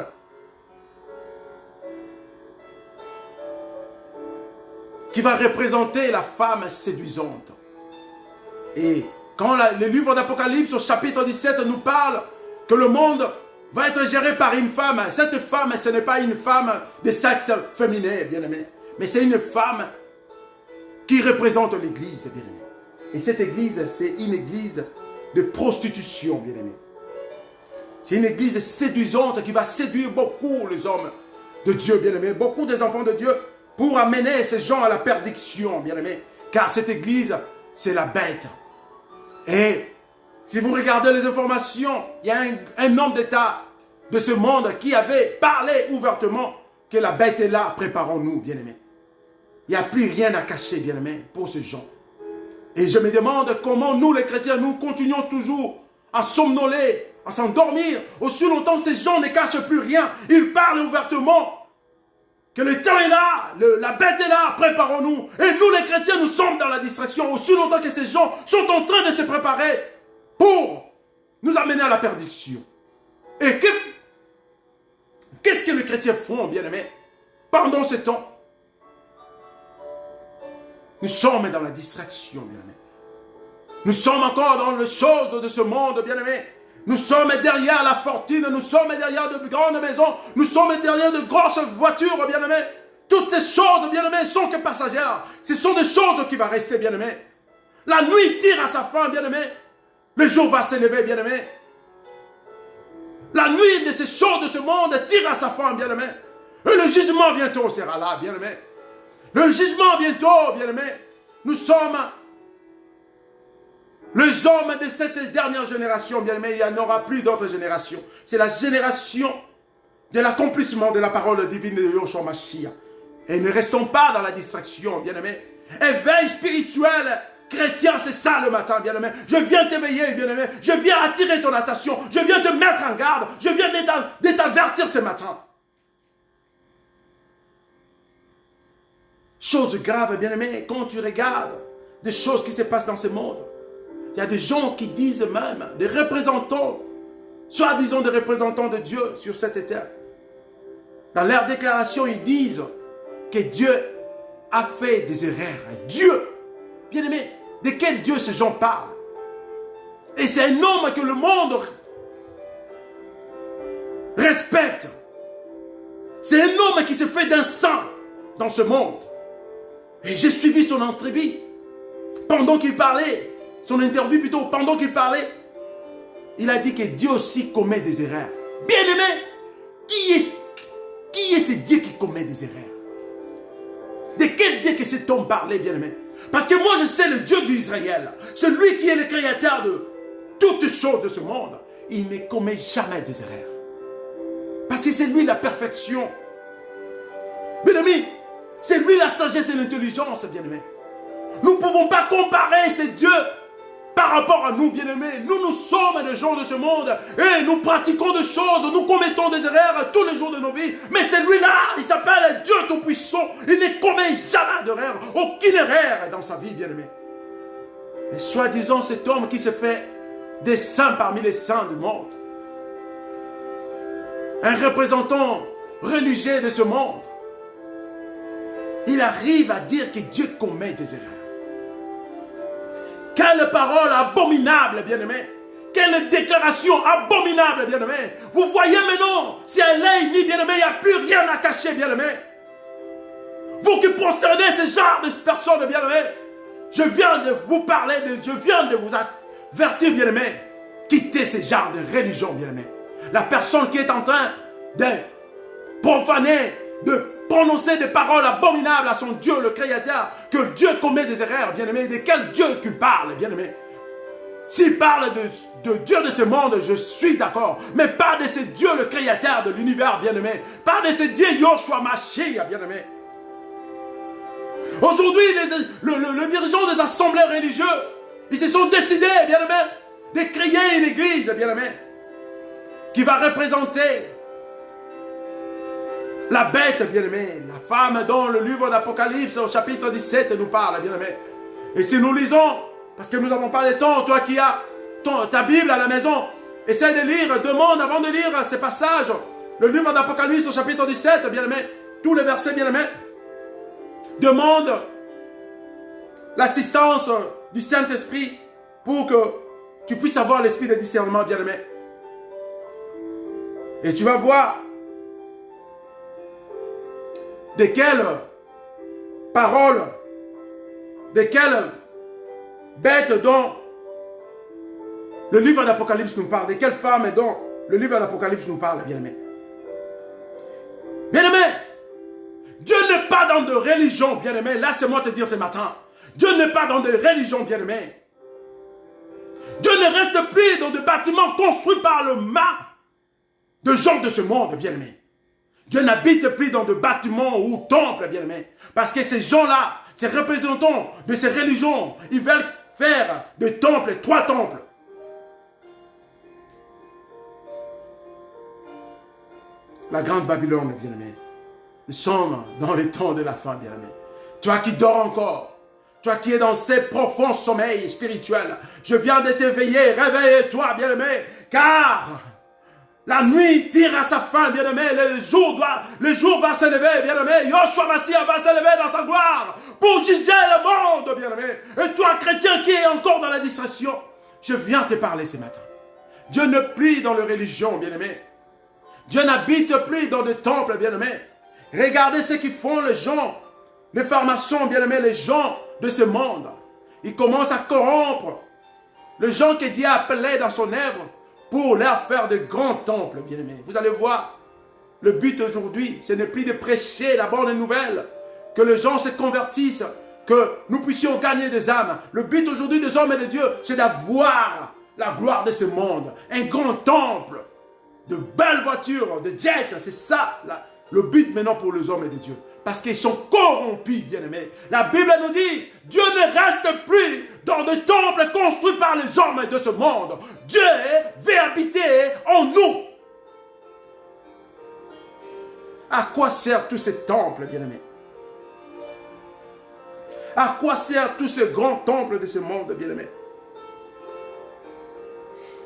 Qui va représenter la femme séduisante. Et quand le livre d'Apocalypse au chapitre 17 nous parle que le monde va être géré par une femme, cette femme, ce n'est pas une femme de sexe féminin, bien-aimé, mais c'est une femme qui représente l'église, bien-aimé. Et cette église, c'est une église de prostitution, bien-aimé. C'est une église séduisante qui va séduire beaucoup les hommes de Dieu, bien-aimé, beaucoup des enfants de Dieu, pour amener ces gens à la perdition, bien-aimé. Car cette église, c'est la bête. Et si vous regardez les informations, il y a un homme d'État de ce monde qui avait parlé ouvertement que la bête est là, préparons-nous, bien-aimé. Il n'y a plus rien à cacher, bien-aimé, pour ces gens. Et je me demande comment nous, les chrétiens, nous continuons toujours à somnoler, à s'endormir. Aussi longtemps, ces gens ne cachent plus rien. Ils parlent ouvertement que le temps est là, la bête est là, préparons-nous. Et nous, les chrétiens, nous sommes dans la distraction. Aussi longtemps que ces gens sont en train de se préparer pour nous amener à la perdition. Et qu'est-ce que les chrétiens font, bien-aimés, pendant ce temps? Nous sommes dans la distraction, bien-aimés. Nous sommes encore dans les choses de ce monde, bien-aimés. Nous sommes derrière la fortune, nous sommes derrière de grandes maisons, nous sommes derrière de grosses voitures, bien-aimés. Toutes ces choses, bien-aimés, sont que passagères. Ce sont des choses qui vont rester, bien-aimés. La nuit tire à sa fin, bien-aimés. Le jour va s'élever, bien-aimés. La nuit de ces choses de ce monde tire à sa fin, bien-aimés. Et le jugement bientôt sera là, bien-aimés. Le jugement bientôt, bien-aimés. Nous sommes les hommes de cette dernière génération, bien-aimés. Il n'y en aura plus d'autres générations. C'est la génération de l'accomplissement de la parole divine de Yoshua Mashiach. Et ne restons pas dans la distraction, bien-aimés. Éveil spirituel chrétien, c'est ça le matin, bien-aimé. Je viens t'éveiller, bien-aimé. Je viens attirer ton attention. Je viens te mettre en garde. Je viens de t'avertir ce matin. Chose grave, bien-aimé, quand tu regardes des choses qui se passent dans ce monde, il y a des gens qui disent même, des représentants, soi-disant des représentants de Dieu sur cette terre. Dans leur déclaration, ils disent que Dieu a fait des erreurs. Dieu, bien-aimé, de quel Dieu ces gens parlent? Et c'est un homme que le monde respecte. C'est un homme qui se fait d'un sang dans ce monde. Et j'ai suivi son entrevue. Pendant qu'il parlait, son interview plutôt, pendant qu'il parlait, il a dit que Dieu aussi commet des erreurs. Bien-aimé, qui est ce Dieu qui commet des erreurs? De quel Dieu que cet homme parlait, bien-aimé? Parce que moi je sais le Dieu d'Israël, celui qui est le créateur de toutes choses de ce monde. Il ne commet jamais des erreurs. Parce que c'est lui la perfection. Bien-aimé, c'est lui la sagesse et l'intelligence, bien-aimé. Nous ne pouvons pas comparer ces dieux par rapport à nous, bien-aimés. Nous sommes des gens de ce monde et nous pratiquons des choses, nous commettons des erreurs tous les jours de nos vies. Mais celui-là, il s'appelle Dieu Tout-Puissant. Il ne commet jamais d'erreur, aucune erreur dans sa vie, bien-aimé. Mais soi-disant cet homme qui se fait des saints parmi les saints du monde, un représentant religieux de ce monde, il arrive à dire que Dieu commet des erreurs. Quelle parole abominable, bien-aimé. Quelle déclaration abominable, bien-aimé. Vous voyez maintenant, si elle est unie, bien-aimé, il n'y a plus rien à cacher, bien-aimé. Vous qui prosternez ce genre de personnes, bien-aimé, je viens de vous parler, je viens de vous avertir, bien-aimé. Quittez ce genre de religion, bien-aimé. La personne qui est en train de profaner, de prononcer des paroles abominables à son Dieu, le Créateur, que Dieu commet des erreurs, bien-aimé. De quel Dieu qu'il parle, bien-aimé? S'il parle de Dieu de ce monde, je suis d'accord. Mais pas de ce Dieu, le créateur de l'univers, bien-aimé. Pas de ce Dieu, Yoshua Mashiach, bien-aimé. Aujourd'hui, le dirigeant des assemblées religieuses, ils se sont décidés, bien-aimé, de créer une église, bien-aimé, qui va représenter la bête, bien-aimé, la femme dont le livre d'Apocalypse au chapitre 17 nous parle, bien-aimé. Et si nous lisons, parce que nous n'avons pas de temps, toi qui as ta Bible à la maison, essaie de lire, demande avant de lire ces passages, le livre d'Apocalypse au chapitre 17, bien-aimé, tous les versets, bien-aimé, demande l'assistance du Saint-Esprit pour que tu puisses avoir l'esprit de discernement, bien-aimé. Et tu vas voir de quelles paroles, de quelles bêtes dont le livre d'Apocalypse nous parle, de quelles femmes dont le livre d'Apocalypse nous parle, bien-aimé. Bien-aimé, Dieu n'est pas dans de religion, bien-aimé. Laisse-moi te dire ce matin, Dieu n'est pas dans de religion, bien-aimé. Dieu ne reste plus dans des bâtiments construits par le mât de gens de ce monde, bien-aimé. Dieu n'habite plus dans des bâtiments ou temples, bien-aimé. Parce que ces gens-là, ces représentants de ces religions, ils veulent faire des temples, 3 temples. La grande Babylone, bien-aimé. Nous sommes dans les temps de la fin, bien-aimé. Toi qui dors encore, toi qui es dans ces profonds sommeils spirituels, je viens de t'éveiller, réveille-toi, bien-aimé, car la nuit tire à sa fin, bien-aimé, le jour va se lever, bien-aimé, Yoshua Mashiach va se lever dans sa gloire pour juger le monde, bien-aimé. Et toi, chrétien qui es encore dans la distraction, je viens te parler ce matin. Dieu ne plie dans la religion, bien-aimé. Dieu n'habite plus dans des temples, bien-aimé. Regardez ce qu'ils font les gens, les pharmaciens, bien-aimés, les gens de ce monde. Ils commencent à corrompre les gens que Dieu a appelés dans son œuvre pour leur faire de grands temples, bien-aimés. Vous allez voir, le but aujourd'hui, ce n'est plus de prêcher la bonne nouvelle, que les gens se convertissent, que nous puissions gagner des âmes. Le but aujourd'hui des hommes et de Dieu, c'est d'avoir la gloire de ce monde, un grand temple, de belles voitures, de jets, c'est ça le but maintenant pour les hommes et de Dieu. Parce qu'ils sont corrompus, bien-aimés. La Bible nous dit, Dieu ne reste plus dans des temples construits par les hommes de ce monde. Dieu veut habiter en nous. À quoi servent tous ces temples, bien-aimés? À quoi servent tous ces grands temples de ce monde, bien-aimés?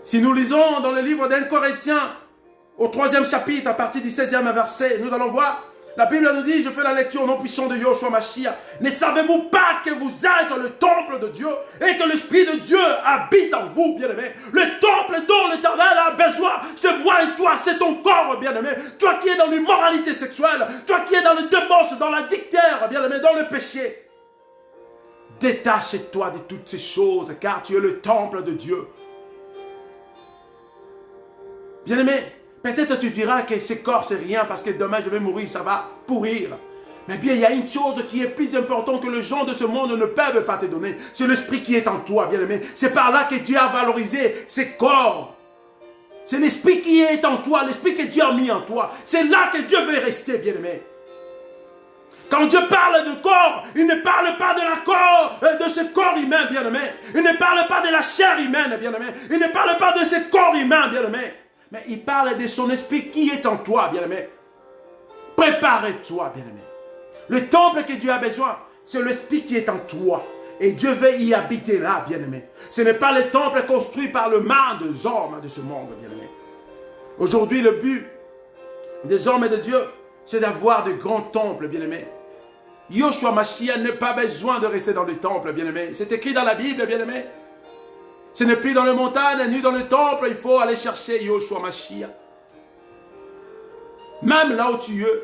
Si nous lisons dans le livre d'Un Corinthiens, au 3e chapitre, à partir du 16e verset, nous allons voir, la Bible nous dit, je fais la lecture au nom puissant de Yoshua Mashiach. Ne savez-vous pas que vous êtes le temple de Dieu et que l'Esprit de Dieu habite en vous, bien-aimé? Le temple dont l'Éternel a besoin, c'est moi et toi, c'est ton corps, bien-aimé. Toi qui es dans l'immoralité sexuelle, toi qui es dans le débauche, dans la dictaire, bien-aimé, dans le péché. Détache-toi de toutes ces choses, car tu es le temple de Dieu. Bien-aimé, peut-être tu diras que ce corps c'est rien parce que demain je vais mourir, ça va pourrir. Mais bien, il y a une chose qui est plus importante que les gens de ce monde ne peuvent pas te donner. C'est l'esprit qui est en toi, bien-aimé. C'est par là que Dieu a valorisé ces corps. C'est l'esprit qui est en toi, l'esprit que Dieu a mis en toi. C'est là que Dieu veut rester, bien-aimé. Quand Dieu parle de corps, il ne parle pas de ce corps humain, bien-aimé. Il ne parle pas de la chair humaine, bien-aimé. Il ne parle pas de ce corps humain, bien-aimé. Mais il parle de son esprit qui est en toi, bien-aimé. Prépare-toi, bien-aimé. Le temple que Dieu a besoin, c'est l'esprit qui est en toi. Et Dieu veut y habiter là, bien-aimé. Ce n'est pas le temple construit par le main des hommes de ce monde, bien-aimé. Aujourd'hui, le but des hommes et de Dieu, c'est d'avoir de grands temples, bien-aimé. Yoshua Mashiach n'a pas besoin de rester dans les temples, bien-aimé. C'est écrit dans la Bible, bien-aimé. Ce n'est plus dans les montagnes, ni dans les temples, il faut aller chercher Yoshua Mashiach. Même là où tu es,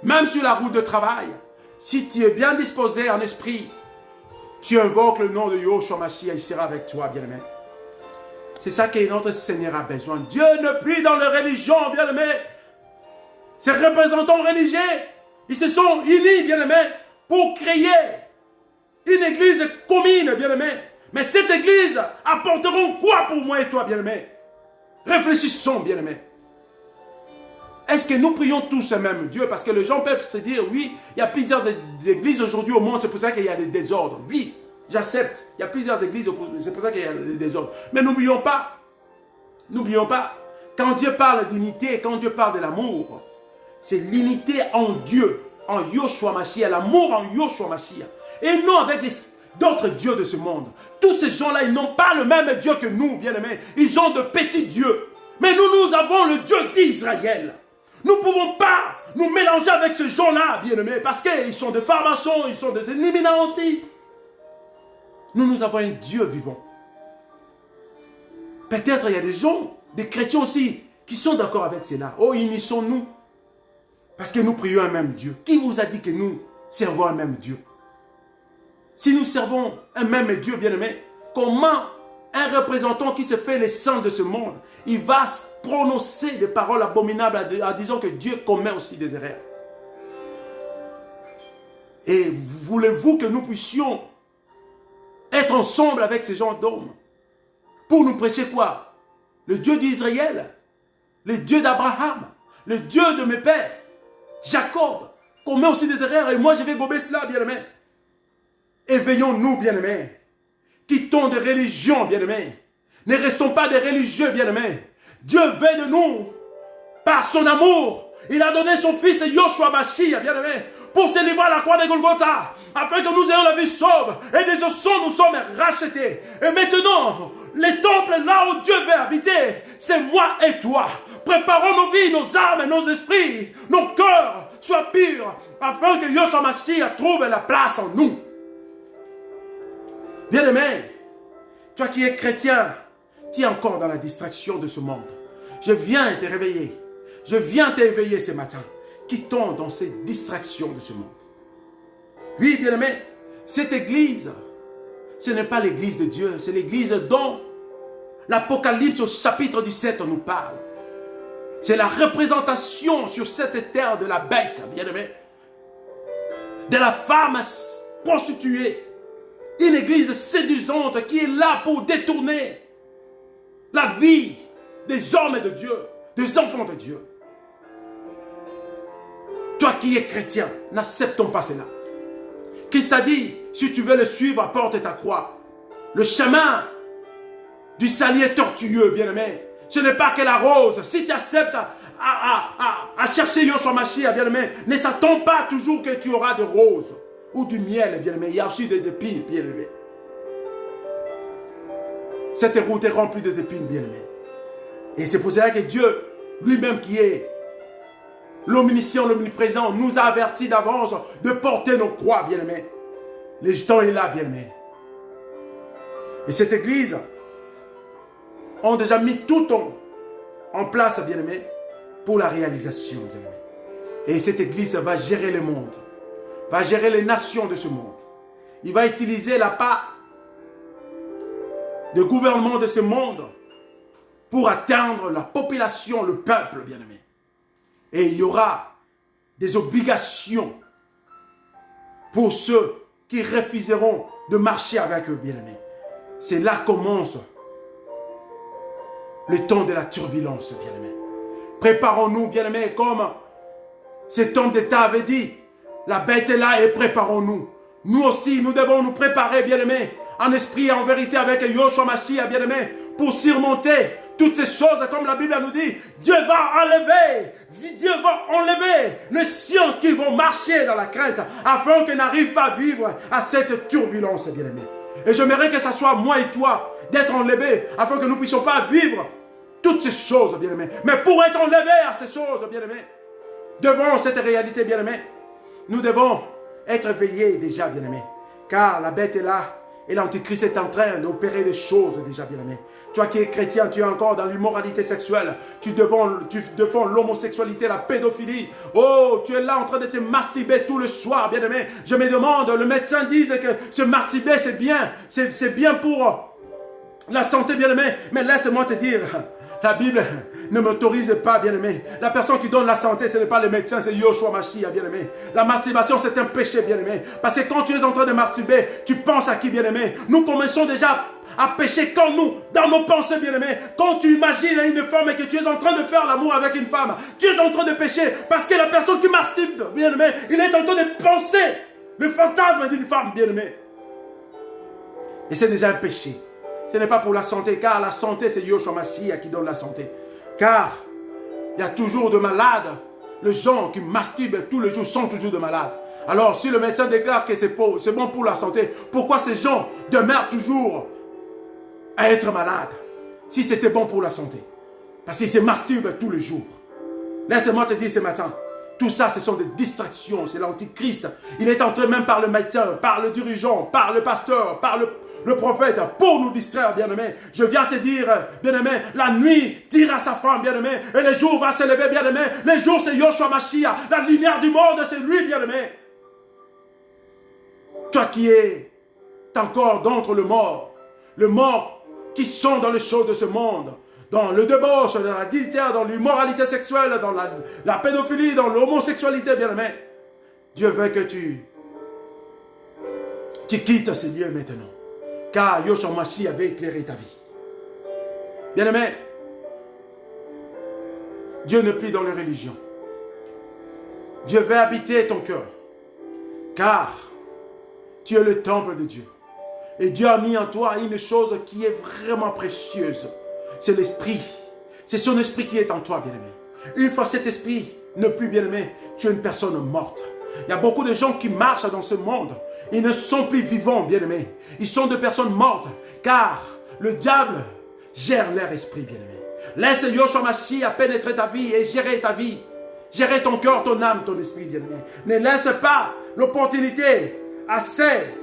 même sur la route de travail, si tu es bien disposé en esprit, tu invoques le nom de Yoshua Mashiach, il sera avec toi, bien-aimé. C'est ça que notre Seigneur a besoin. Dieu ne plie dans les religions, bien-aimé. Ces représentants religieux, ils se sont unis, bien-aimé, pour créer une église commune, bien-aimé. Mais cette église apporteront quoi pour moi et toi, bien-aimés? Réfléchissons, bien-aimés. Est-ce que nous prions tous ce même Dieu? Parce que les gens peuvent se dire, oui, il y a plusieurs églises aujourd'hui au monde, c'est pour ça qu'il y a des désordres. Oui, j'accepte, il y a plusieurs églises, c'est pour ça qu'il y a des désordres. Mais n'oublions pas, quand Dieu parle d'unité, quand Dieu parle de l'amour, c'est l'unité en Dieu, en Yoshua Mashiach, l'amour en Yoshua Mashiach. Et non avec d'autres dieux de ce monde. Tous ces gens-là, ils n'ont pas le même Dieu que nous, bien-aimés. Ils ont de petits dieux. Mais nous avons le Dieu d'Israël. Nous ne pouvons pas nous mélanger avec ces gens-là, bien-aimés, parce qu'ils sont des farmaçons, ils sont des Illuminati. Nous avons un Dieu vivant. Peut-être il y a des gens, des chrétiens aussi, qui sont d'accord avec cela. Oh, unissons-nous. Parce que nous prions un même Dieu. Qui vous a dit que nous servons un même Dieu? Si nous servons un même Dieu, bien-aimé, comment un représentant qui se fait le sang de ce monde, il va prononcer des paroles abominables en disant que Dieu commet aussi des erreurs? Et voulez-vous que nous puissions être ensemble avec ces gens d'hommes pour nous prêcher quoi? Le Dieu d'Israël, le Dieu d'Abraham, le Dieu de mes pères, Jacob, commet aussi des erreurs et moi je vais gober cela, bien-aimé. Éveillons-nous, bien-aimés. Quittons des religions, bien-aimés. Ne restons pas des religieux, bien-aimés. Dieu veut de nous, par son amour. Il a donné son fils Yoshua Mashiach, bien-aimé, pour se livrer à la croix de Golgotha, afin que nous ayons la vie sauve. Et des sang, nous sommes rachetés. Et maintenant, les temples là où Dieu veut habiter, c'est moi et toi. Préparons nos vies, nos âmes, nos esprits, nos cœurs soient purs, afin que Yoshua Mashiach trouve la place en nous. Bien-aimé, toi qui es chrétien, tu es encore dans la distraction de ce monde. Je viens te réveiller. Je viens t'éveiller ce matin. Quittons dans ces distractions de ce monde. Oui, bien-aimé, cette église, ce n'est pas l'église de Dieu, c'est l'église dont l'Apocalypse au chapitre 17 nous parle. C'est la représentation sur cette terre de la bête, bien-aimé, de la femme prostituée. Une église séduisante qui est là pour détourner la vie des hommes de Dieu, des enfants de Dieu. Toi qui es chrétien, n'acceptons pas cela. Christ a dit, si tu veux le suivre, apporte ta croix. Le chemin du salut est tortueux, bien-aimé. Ce n'est pas que la rose. Si tu acceptes à chercher Yoshua Mashiach, bien-aimé, ne s'attends pas toujours que tu auras de roses ou du miel, bien-aimé. Il y a aussi des épines, bien-aimé. Cette route est remplie des épines, bien-aimé. Et c'est pour cela que Dieu, lui-même qui est l'omniscient, l'omniprésent, nous a avertis d'avance de porter nos croix, bien-aimé. Le temps est là, bien-aimé. Et cette église ont déjà mis tout en place, bien-aimé, pour la réalisation, bien-aimé. Et cette église va gérer le monde, va gérer les nations de ce monde. Il va utiliser la part de gouvernement de ce monde pour atteindre la population, le peuple, bien-aimé. Et il y aura des obligations pour ceux qui refuseront de marcher avec eux, bien-aimé. C'est là que commence le temps de la turbulence, bien-aimé. Préparons-nous, bien-aimé, comme cet homme d'État avait dit. La bête est là et préparons-nous. Nous aussi, nous devons nous préparer, bien-aimé, en esprit et en vérité avec Yoshua Mashiach, bien-aimé, pour surmonter toutes ces choses, comme la Bible nous dit. Dieu va enlever les siens qui vont marcher dans la crainte, afin qu'ils n'arrivent pas à vivre à cette turbulence, bien-aimé. Et j'aimerais que ce soit moi et toi, d'être enlevés, afin que nous ne puissions pas vivre toutes ces choses, bien-aimé. Mais pour être enlevés à ces choses, bien-aimé, devant cette réalité, bien-aimé, nous devons être veillés déjà, bien-aimé. Car la bête est là et l'antichrist est en train d'opérer des choses déjà, bien-aimé. Toi qui es chrétien, tu es encore dans l'immoralité sexuelle. Tu défends l'homosexualité, la pédophilie. Oh, tu es là en train de te masturber tout le soir, bien-aimé. Je me demande, le médecin dit que se masturber, c'est bien. C'est bien pour la santé, bien-aimé. Mais laisse-moi te dire, la Bible ne m'autorise pas, bien-aimé. La personne qui donne la santé, ce n'est pas le médecin, c'est Yoshua Mashiach, bien-aimé. La masturbation, c'est un péché, bien-aimé. Parce que quand tu es en train de masturber, tu penses à qui, bien-aimé? Nous commençons déjà à pécher quand nous, dans nos pensées, bien-aimé. Quand tu imagines une femme et que tu es en train de faire l'amour avec une femme, tu es en train de pécher. Parce que la personne qui masturbe, bien-aimé, il est en train de penser le fantasme d'une femme, bien-aimé. Et c'est déjà un péché. Ce n'est pas pour la santé, car la santé, c'est Yoshua Mashiach qui donne la santé. Car il y a toujours de malades. Les gens qui masturbent tous les jours sont toujours de malades. Alors, si le médecin déclare que c'est bon pour la santé, pourquoi ces gens demeurent toujours à être malades si c'était bon pour la santé? Parce qu'ils se masturbent tous les jours. Laisse-moi te dire ce matin, tout ça, ce sont des distractions. C'est l'antichrist. Il est entré même par le médecin, par le dirigeant, par le pasteur, par le prophète, pour nous distraire, bien-aimé. Je viens te dire, bien-aimé, la nuit tire à sa femme, bien-aimé, et le jour va se lever, bien-aimé. Le jour, c'est Yoshua Mashiach. La lumière du monde, c'est lui, bien-aimé. Toi qui es encore d'entre les morts qui sont dans les choses de ce monde, dans le débauche, dans la délicatesse, dans l'immoralité sexuelle, dans la pédophilie, dans l'homosexualité, bien-aimé. Dieu veut que tu quittes ce lieu maintenant. Car Yoshua Mashiach avait éclairé ta vie. Bien-aimé, Dieu ne plie dans les religions. Dieu veut habiter ton cœur. Car tu es le temple de Dieu. Et Dieu a mis en toi une chose qui est vraiment précieuse. C'est l'esprit. C'est son esprit qui est en toi, bien-aimé. Une fois cet esprit ne plus, bien-aimé, tu es une personne morte. Il y a beaucoup de gens qui marchent dans ce monde. Ils ne sont plus vivants, bien-aimés. Ils sont des personnes mortes. Car le diable gère leur esprit, bien-aimé. Laisse Yoshua Mashiach pénétrer ta vie et gérer ta vie. Gérer ton cœur, ton âme, ton esprit, bien-aimé. Ne laisse pas l'opportunité à ces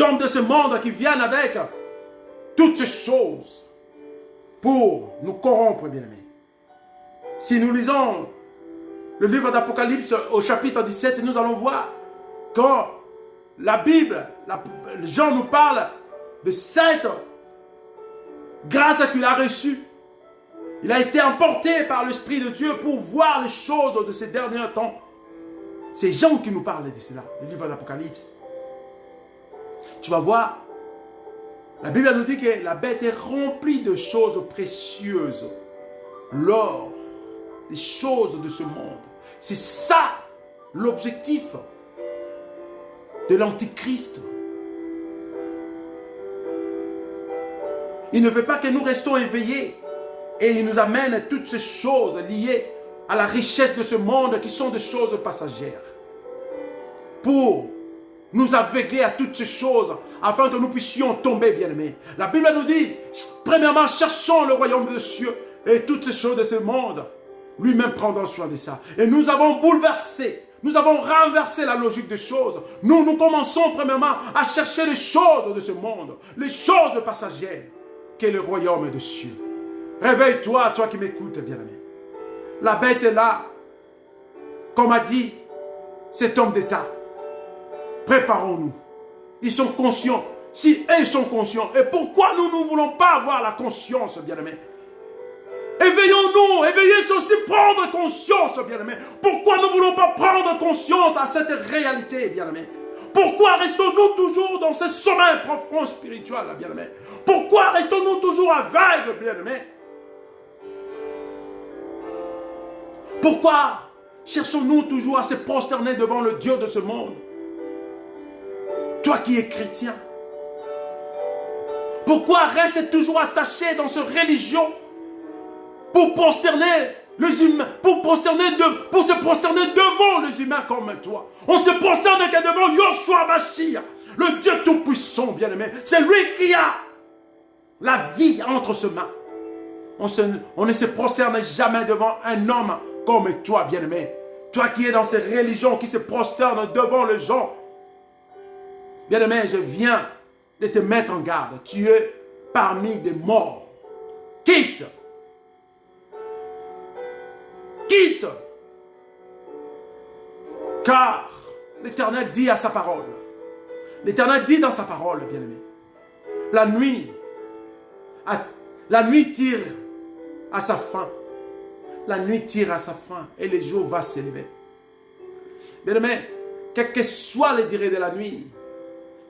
hommes de ce monde qui viennent avec toutes ces choses pour nous corrompre, bien-aimé. Si nous lisons le livre d'Apocalypse au chapitre 17, nous allons voir quand la Bible, Jean nous parle de cette grâce qu'il a reçue. Il a été emporté par l'Esprit de Dieu pour voir les choses de ces derniers temps. C'est Jean qui nous parle de cela, le livre d'Apocalypse. Tu vas voir, la Bible nous dit que la bête est remplie de choses précieuses. L'or, des choses de ce monde. C'est ça l'objectif de l'Antichrist. Il ne veut pas que nous restions éveillés et il nous amène toutes ces choses liées à la richesse de ce monde qui sont des choses passagères. Pour nous aveugler à toutes ces choses afin que nous puissions tomber, bien-aimés. La Bible nous dit, premièrement, cherchons le royaume des cieux et toutes ces choses de ce monde. Lui-même prendra soin de ça. Et nous avons bouleversé, nous avons renversé la logique des choses. Nous commençons premièrement à chercher les choses de ce monde, les choses passagères, qu'est le royaume des cieux. Réveille-toi, toi qui m'écoutes, bien-aimé. La bête est là, comme a dit cet homme d'État. Préparons-nous. Ils sont conscients. Si eux sont conscients, et pourquoi nous ne voulons pas avoir la conscience, bien-aimé? Éveillons-nous, éveillez aussi, prendre conscience, bien-aimé. Pourquoi ne voulons pas prendre conscience à cette réalité, bien-aimé? Pourquoi restons-nous toujours dans ce sommeil profond spirituel, bien-aimé? Pourquoi restons-nous toujours aveugles, bien-aimé? Pourquoi cherchons-nous toujours à se prosterner devant le Dieu de ce monde? Toi qui es chrétien, pourquoi reste toujours attaché dans cette religion pour prosterner les humains, pour se prosterner devant les humains comme toi? On se prosterne que devant Yoshua Mashiach, le Dieu Tout-Puissant, bien-aimé. C'est lui qui a la vie entre ses mains. On ne se prosterne jamais devant un homme comme toi, bien-aimé. Toi qui es dans ces religions qui se prosternent devant les gens. Bien-aimé, je viens de te mettre en garde. Tu es parmi des morts. Quitte. Quitte. Car l'Éternel dit à sa parole. L'Éternel dit dans sa parole, bien-aimé. La nuit La nuit tire à sa fin. La nuit tire à sa fin et le jour va s'élever. Bien-aimé, quelle que soit la durée de la nuit,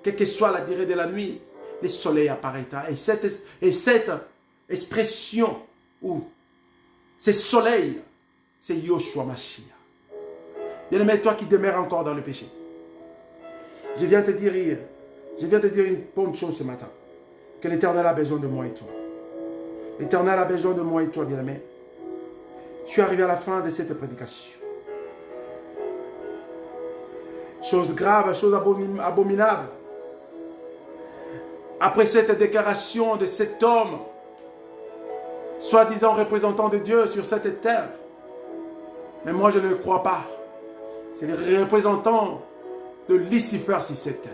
quelle que soit la durée de la nuit, le soleil apparaîtra. Et cette expression où ce soleil, c'est Yoshua Mashiach. Bien-aimé, toi qui demeures encore dans le péché, je viens te dire une bonne chose ce matin, que l'Éternel a besoin de moi et toi. L'Éternel a besoin de moi et toi, bien-aimé. Je suis arrivé à la fin de cette prédication. Chose grave, chose abominable. Après cette déclaration de cet homme, soi-disant représentant de Dieu sur cette terre, mais moi je ne le crois pas. C'est le représentant de Lucifer sur cette terre.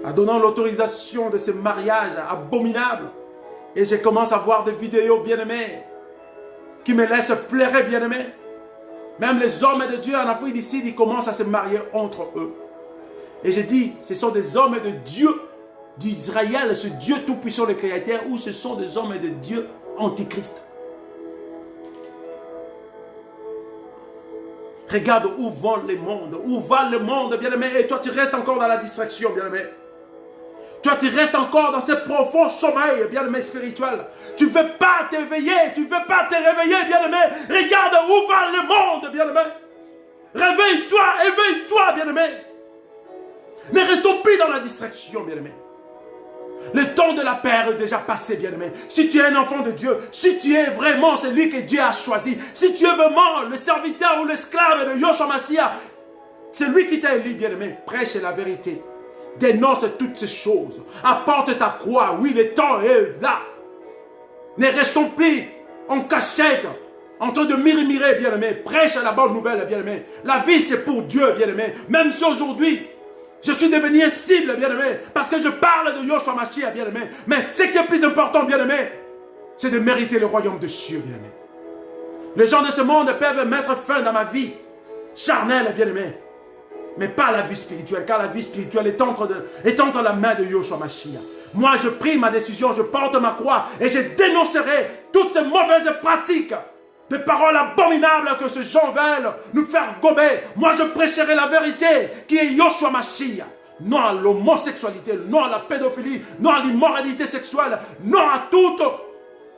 En donnant l'autorisation de ce mariage abominable. Et je commence à voir des vidéos, bien-aimés, qui me laissent pleurer, bien-aimés. Même les hommes de Dieu en Afrique d'ici, ils commencent à se marier entre eux. Et je dis, ce sont des hommes de Dieu, d'Israël, ce Dieu tout-puissant, le Créateur, ou ce sont des hommes de Dieu antichrist. Regarde où va le monde, bien-aimé, et toi tu restes encore dans la distraction, bien-aimé. Toi, tu restes encore dans ce profond sommeil, bien-aimé spirituel. Tu ne veux pas t'éveiller, tu ne veux pas te réveiller, bien-aimé. Regarde où va le monde, bien-aimé. Réveille-toi, éveille-toi, bien-aimé. Ne restons plus dans la distraction, bien-aimé. Le temps de la paix est déjà passé, bien-aimé. Si tu es un enfant de Dieu, si tu es vraiment celui que Dieu a choisi, si tu es vraiment le serviteur ou l'esclave de Yoshua Mashiach, c'est lui qui t'a élu, bien-aimé. Prêche la vérité. Dénonce toutes ces choses. Apporte ta croix. Oui, le temps est là. Ne restons plus en cachette, en train de murmurer, bien-aimé. Prêche la bonne nouvelle, bien-aimé. La vie, c'est pour Dieu, bien-aimé. Même si aujourd'hui, je suis devenu un cible, bien-aimé, parce que je parle de Yoshua Mashiach, bien-aimé. Mais ce qui est plus important, bien-aimé, c'est de mériter le royaume de Dieu, bien-aimé. Les gens de ce monde peuvent mettre fin dans ma vie charnelle, bien-aimé. Mais pas la vie spirituelle, car la vie spirituelle est entre la main de Yoshua Mashiach. Moi, je prie ma décision, je porte ma croix et je dénoncerai toutes ces mauvaises pratiques, de paroles abominables que ces gens veulent nous faire gober. Moi, je prêcherai la vérité qui est Yoshua Mashiach. Non à l'homosexualité, non à la pédophilie, non à l'immoralité sexuelle, non à toutes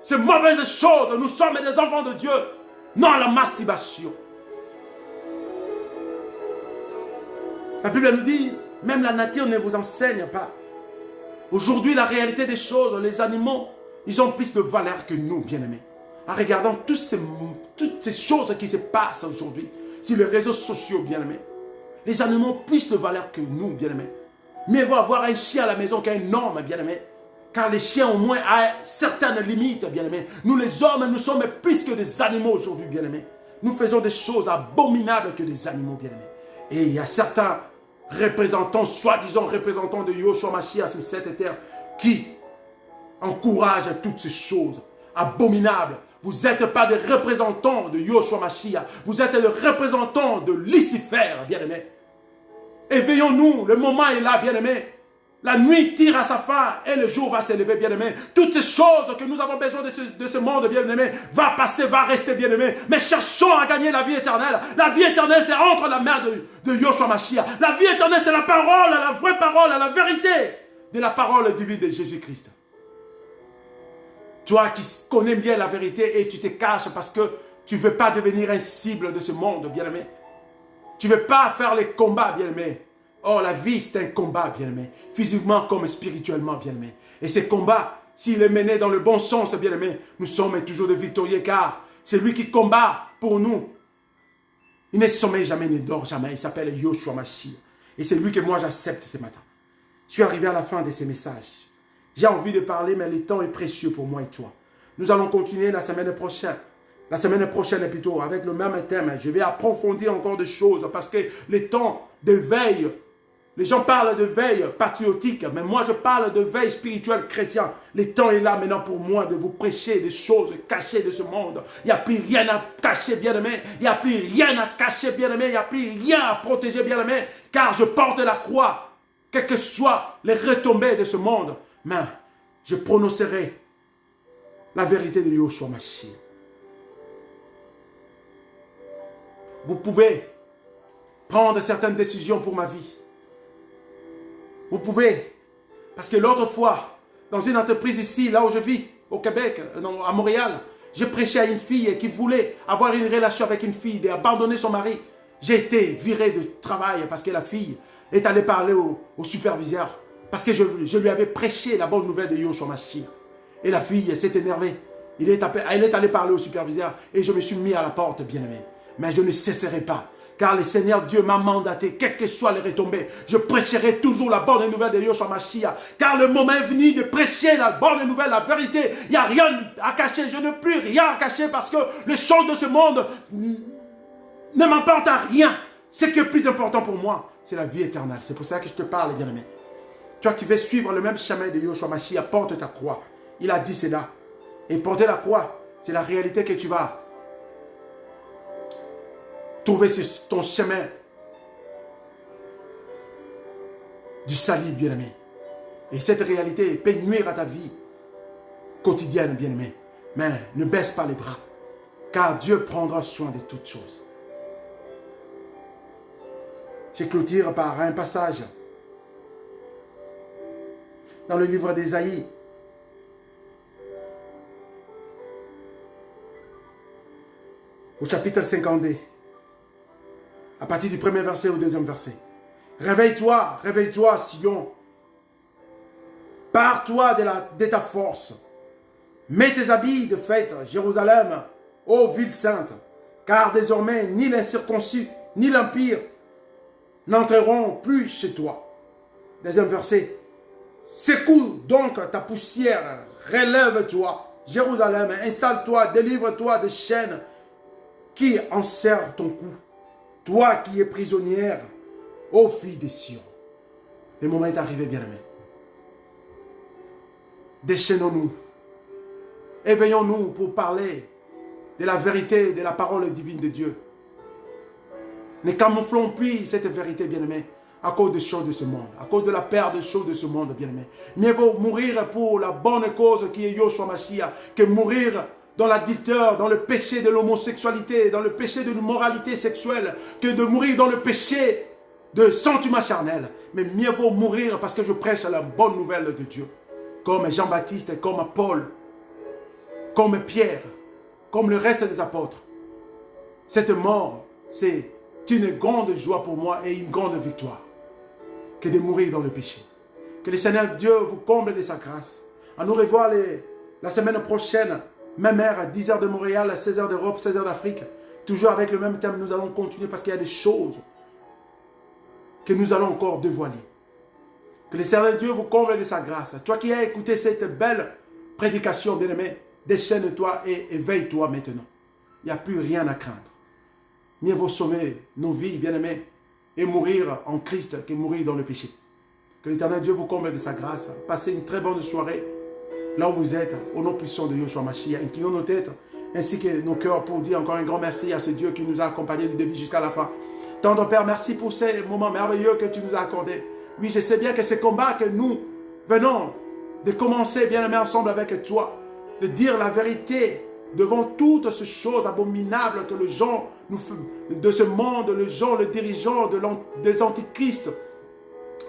ces mauvaises choses. Nous sommes des enfants de Dieu. Non à la masturbation. La Bible nous dit, même la nature ne vous enseigne pas. Aujourd'hui, la réalité des choses, les animaux, ils ont plus de valeur que nous, bien-aimés. En regardant toutes ces choses qui se passent aujourd'hui, sur les réseaux sociaux, bien-aimés. Les animaux ont plus de valeur que nous, bien-aimés. Mieux vaut avoir un chien à la maison qu'un homme, bien-aimé. Car les chiens, au moins, ont certaines limites, bien-aimés. Nous, les hommes, nous sommes plus que des animaux aujourd'hui, bien-aimés. Nous faisons des choses abominables que des animaux, bien-aimés. Et il y a certains représentants, soi-disant représentants de Yoshua Mashiach sur cette terre, qui encouragent toutes ces choses abominables. Vous n'êtes pas des représentants de Yoshua Mashiach, vous êtes les représentants de Lucifer, bien-aimés. Éveillons-nous, le moment est là, bien-aimés. La nuit tire à sa fin et le jour va s'élever, bien-aimés. Toutes ces choses que nous avons besoin de ce monde, bien-aimés, va passer, va rester, bien-aimés. Mais cherchons à gagner la vie éternelle. La vie éternelle, c'est entre la main de Yoshua Mashiach. La vie éternelle, c'est la parole, la vraie parole, la vérité de la parole divine de Jésus-Christ. Toi qui connais bien la vérité et tu te caches parce que tu ne veux pas devenir un cible de ce monde, bien-aimé. Tu ne veux pas faire les combats, bien-aimé. Oh, la vie, c'est un combat, bien-aimé. Physiquement comme spirituellement, bien-aimé. Et ce combat, s'il est mené dans le bon sens, bien-aimé, nous sommes toujours des victorieux, car c'est lui qui combat pour nous. Il ne sommeille jamais, il ne dort jamais. Il s'appelle Yoshua Mashiach. Et c'est lui que moi j'accepte ce matin. Je suis arrivé à la fin de ces messages. J'ai envie de parler, mais le temps est précieux pour moi et toi. Nous allons continuer la semaine prochaine. La semaine prochaine plutôt, avec le même thème. Je vais approfondir encore des choses parce que le temps de veille, les gens parlent de veille patriotique, mais moi je parle de veille spirituelle chrétienne. Le temps est là maintenant pour moi de vous prêcher des choses cachées de ce monde. Il n'y a plus rien à cacher, bien-aimé. Il n'y a plus rien à cacher, bien-aimé. Il n'y a plus rien à protéger, bien-aimé. Car je porte la croix, quelles que soient les retombées de ce monde. Mais je prononcerai la vérité de Yeshua Mashiach. Vous pouvez prendre certaines décisions pour ma vie. Vous pouvez, parce que l'autre fois, dans une entreprise ici, là où je vis, au Québec, non, à Montréal, j'ai prêché à une fille qui voulait avoir une relation avec une fille, d'abandonner son mari. J'ai été viré de travail parce que la fille est allée parler au superviseur. Parce que je lui avais prêché la bonne nouvelle de Yeshua Mashiach. Et la fille s'est énervée. Elle est allée parler au superviseur et je me suis mis à la porte, bien-aimé. Mais je ne cesserai pas. Car le Seigneur Dieu m'a mandaté, quelles que soient les retombées, je prêcherai toujours la bonne nouvelle de Yeshua Mashiach. Car le moment est venu de prêcher la bonne nouvelle, la vérité. Il n'y a rien à cacher, je n'ai plus rien à cacher parce que les choses de ce monde ne m'apportent à rien. Ce qui est plus important pour moi, c'est la vie éternelle. C'est pour ça que je te parle, bien-aimé. Toi qui veux suivre le même chemin de Yeshua Mashiach, porte ta croix. Il a dit cela. Et porter la croix, c'est la réalité que tu vas trouver ton chemin du salut, bien-aimé. Et cette réalité peut nuire à ta vie quotidienne, bien-aimé. Mais ne baisse pas les bras, car Dieu prendra soin de toutes choses. Je clôture par un passage dans le livre d'Ésaïe. Au chapitre 52. À partir du premier verset au deuxième verset. Réveille-toi, réveille-toi, Sion. Pars-toi de ta force. Mets tes habits de fête, Jérusalem, ô ville sainte. Car désormais, ni l'incirconcis, ni l'empire n'entreront plus chez toi. Deuxième verset. Secoue donc ta poussière, relève-toi, Jérusalem, installe-toi, délivre-toi des chaînes qui enserrent ton cou. Toi qui es prisonnière, ô fille de Sion. Le moment est arrivé, bien-aimé. Déchaînons-nous. Éveillons-nous pour parler de la vérité, de la parole divine de Dieu. Ne camouflons plus cette vérité, bien-aimé, à cause des choses de ce monde, à cause de la perte des choses de ce monde, bien-aimé. Mieux vaut mourir pour la bonne cause qui est Yeshua Mashiach que mourir dans l'addicteur, dans le péché de l'homosexualité, dans le péché de l'immoralité sexuelle, que de mourir dans le péché de sentiment charnel. Mais mieux vaut mourir parce que je prêche la bonne nouvelle de Dieu. Comme Jean-Baptiste, comme Paul, comme Pierre, comme le reste des apôtres. Cette mort, c'est une grande joie pour moi et une grande victoire que de mourir dans le péché. Que le Seigneur Dieu vous comble de sa grâce. À nous revoir la semaine prochaine. Même heure, à 10h de Montréal, à 16h d'Europe, 16h d'Afrique. Toujours avec le même thème, nous allons continuer parce qu'il y a des choses que nous allons encore dévoiler. Que le Seigneur Dieu vous comble de sa grâce. Toi qui as écouté cette belle prédication, bien-aimé, déchaîne-toi et éveille-toi maintenant. Il n'y a plus rien à craindre. Mieux vaut sauver nos vies, bien-aimés, et mourir en Christ que mourir dans le péché. Que l'Éternel Dieu vous comble de sa grâce. Passez une très bonne soirée. Là où vous êtes, au nom puissant de Yeshua Mashiach, inclinons nos têtes ainsi que nos cœurs pour dire encore un grand merci à ce Dieu qui nous a accompagnés du début jusqu'à la fin. Tendre Père, merci pour ces moments merveilleux que tu nous as accordés. Oui, je sais bien que ces combats que nous venons de commencer bien aimé ensemble avec toi, de dire la vérité devant toutes ces choses abominables que les gens de ce monde, les gens, les dirigeants des antichrists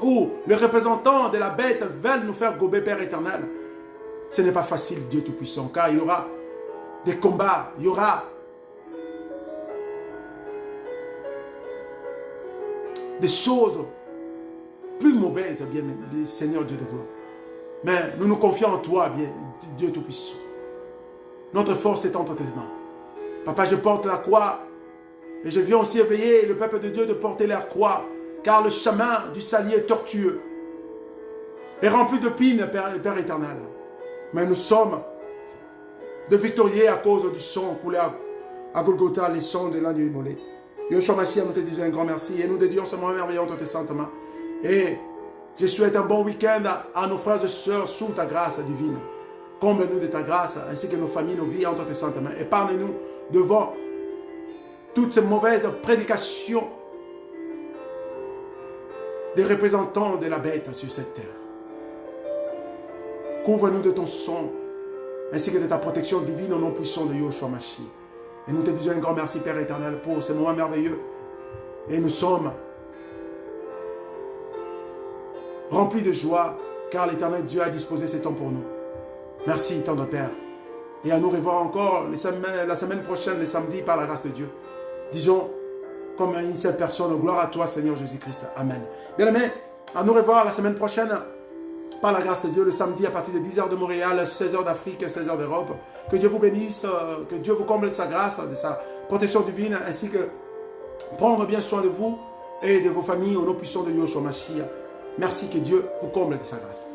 ou les représentants de la bête veulent nous faire gober, Père éternel. Ce n'est pas facile, Dieu Tout-Puissant, car il y aura des combats, il y aura des choses plus mauvaises, bien, Seigneur Dieu de gloire. Mais nous nous confions en toi, bien, Dieu Tout-Puissant. Notre force est entre tes mains. Papa, je porte la croix et je viens aussi éveiller le peuple de Dieu de porter la croix, car le chemin du salut est tortueux et rempli de pines, Père éternel. Mais nous sommes de victorieux à cause du sang coulé à Golgotha, les sangs de l'agneau immolé. Yeshua Mashiach, nous te disons un grand merci et nous dédions ce moment merveilleux entre tes saintes mains. Et je souhaite un bon week-end à nos frères et sœurs sous ta grâce divine. Comble-nous de ta grâce ainsi que nos familles, nos vies entre tes saintes mains. Épargne-nous devant toutes ces mauvaises prédications des représentants de la bête sur cette terre. Couvre-nous de ton sang, ainsi que de ta protection divine au nom puissant de Yoshua Mashiach. Et nous te disons un grand merci, Père éternel, pour ce moment merveilleux. Et nous sommes remplis de joie, car l'Éternel Dieu a disposé ces temps pour nous. Merci, tendre Père. Et à nous revoir encore la semaine prochaine, les samedis, par la grâce de Dieu. Disons, comme une seule personne, gloire à toi, Seigneur Jésus-Christ. Amen. Bien-aimés, à nous revoir la semaine prochaine, par la grâce de Dieu, le samedi à partir de 10h de Montréal, 16h d'Afrique, 16h d'Europe. Que Dieu vous bénisse, que Dieu vous comble de sa grâce, de sa protection divine, ainsi que prendre bien soin de vous et de vos familles au nom puissant de Yoshua Mashiach. Merci, que Dieu vous comble de sa grâce.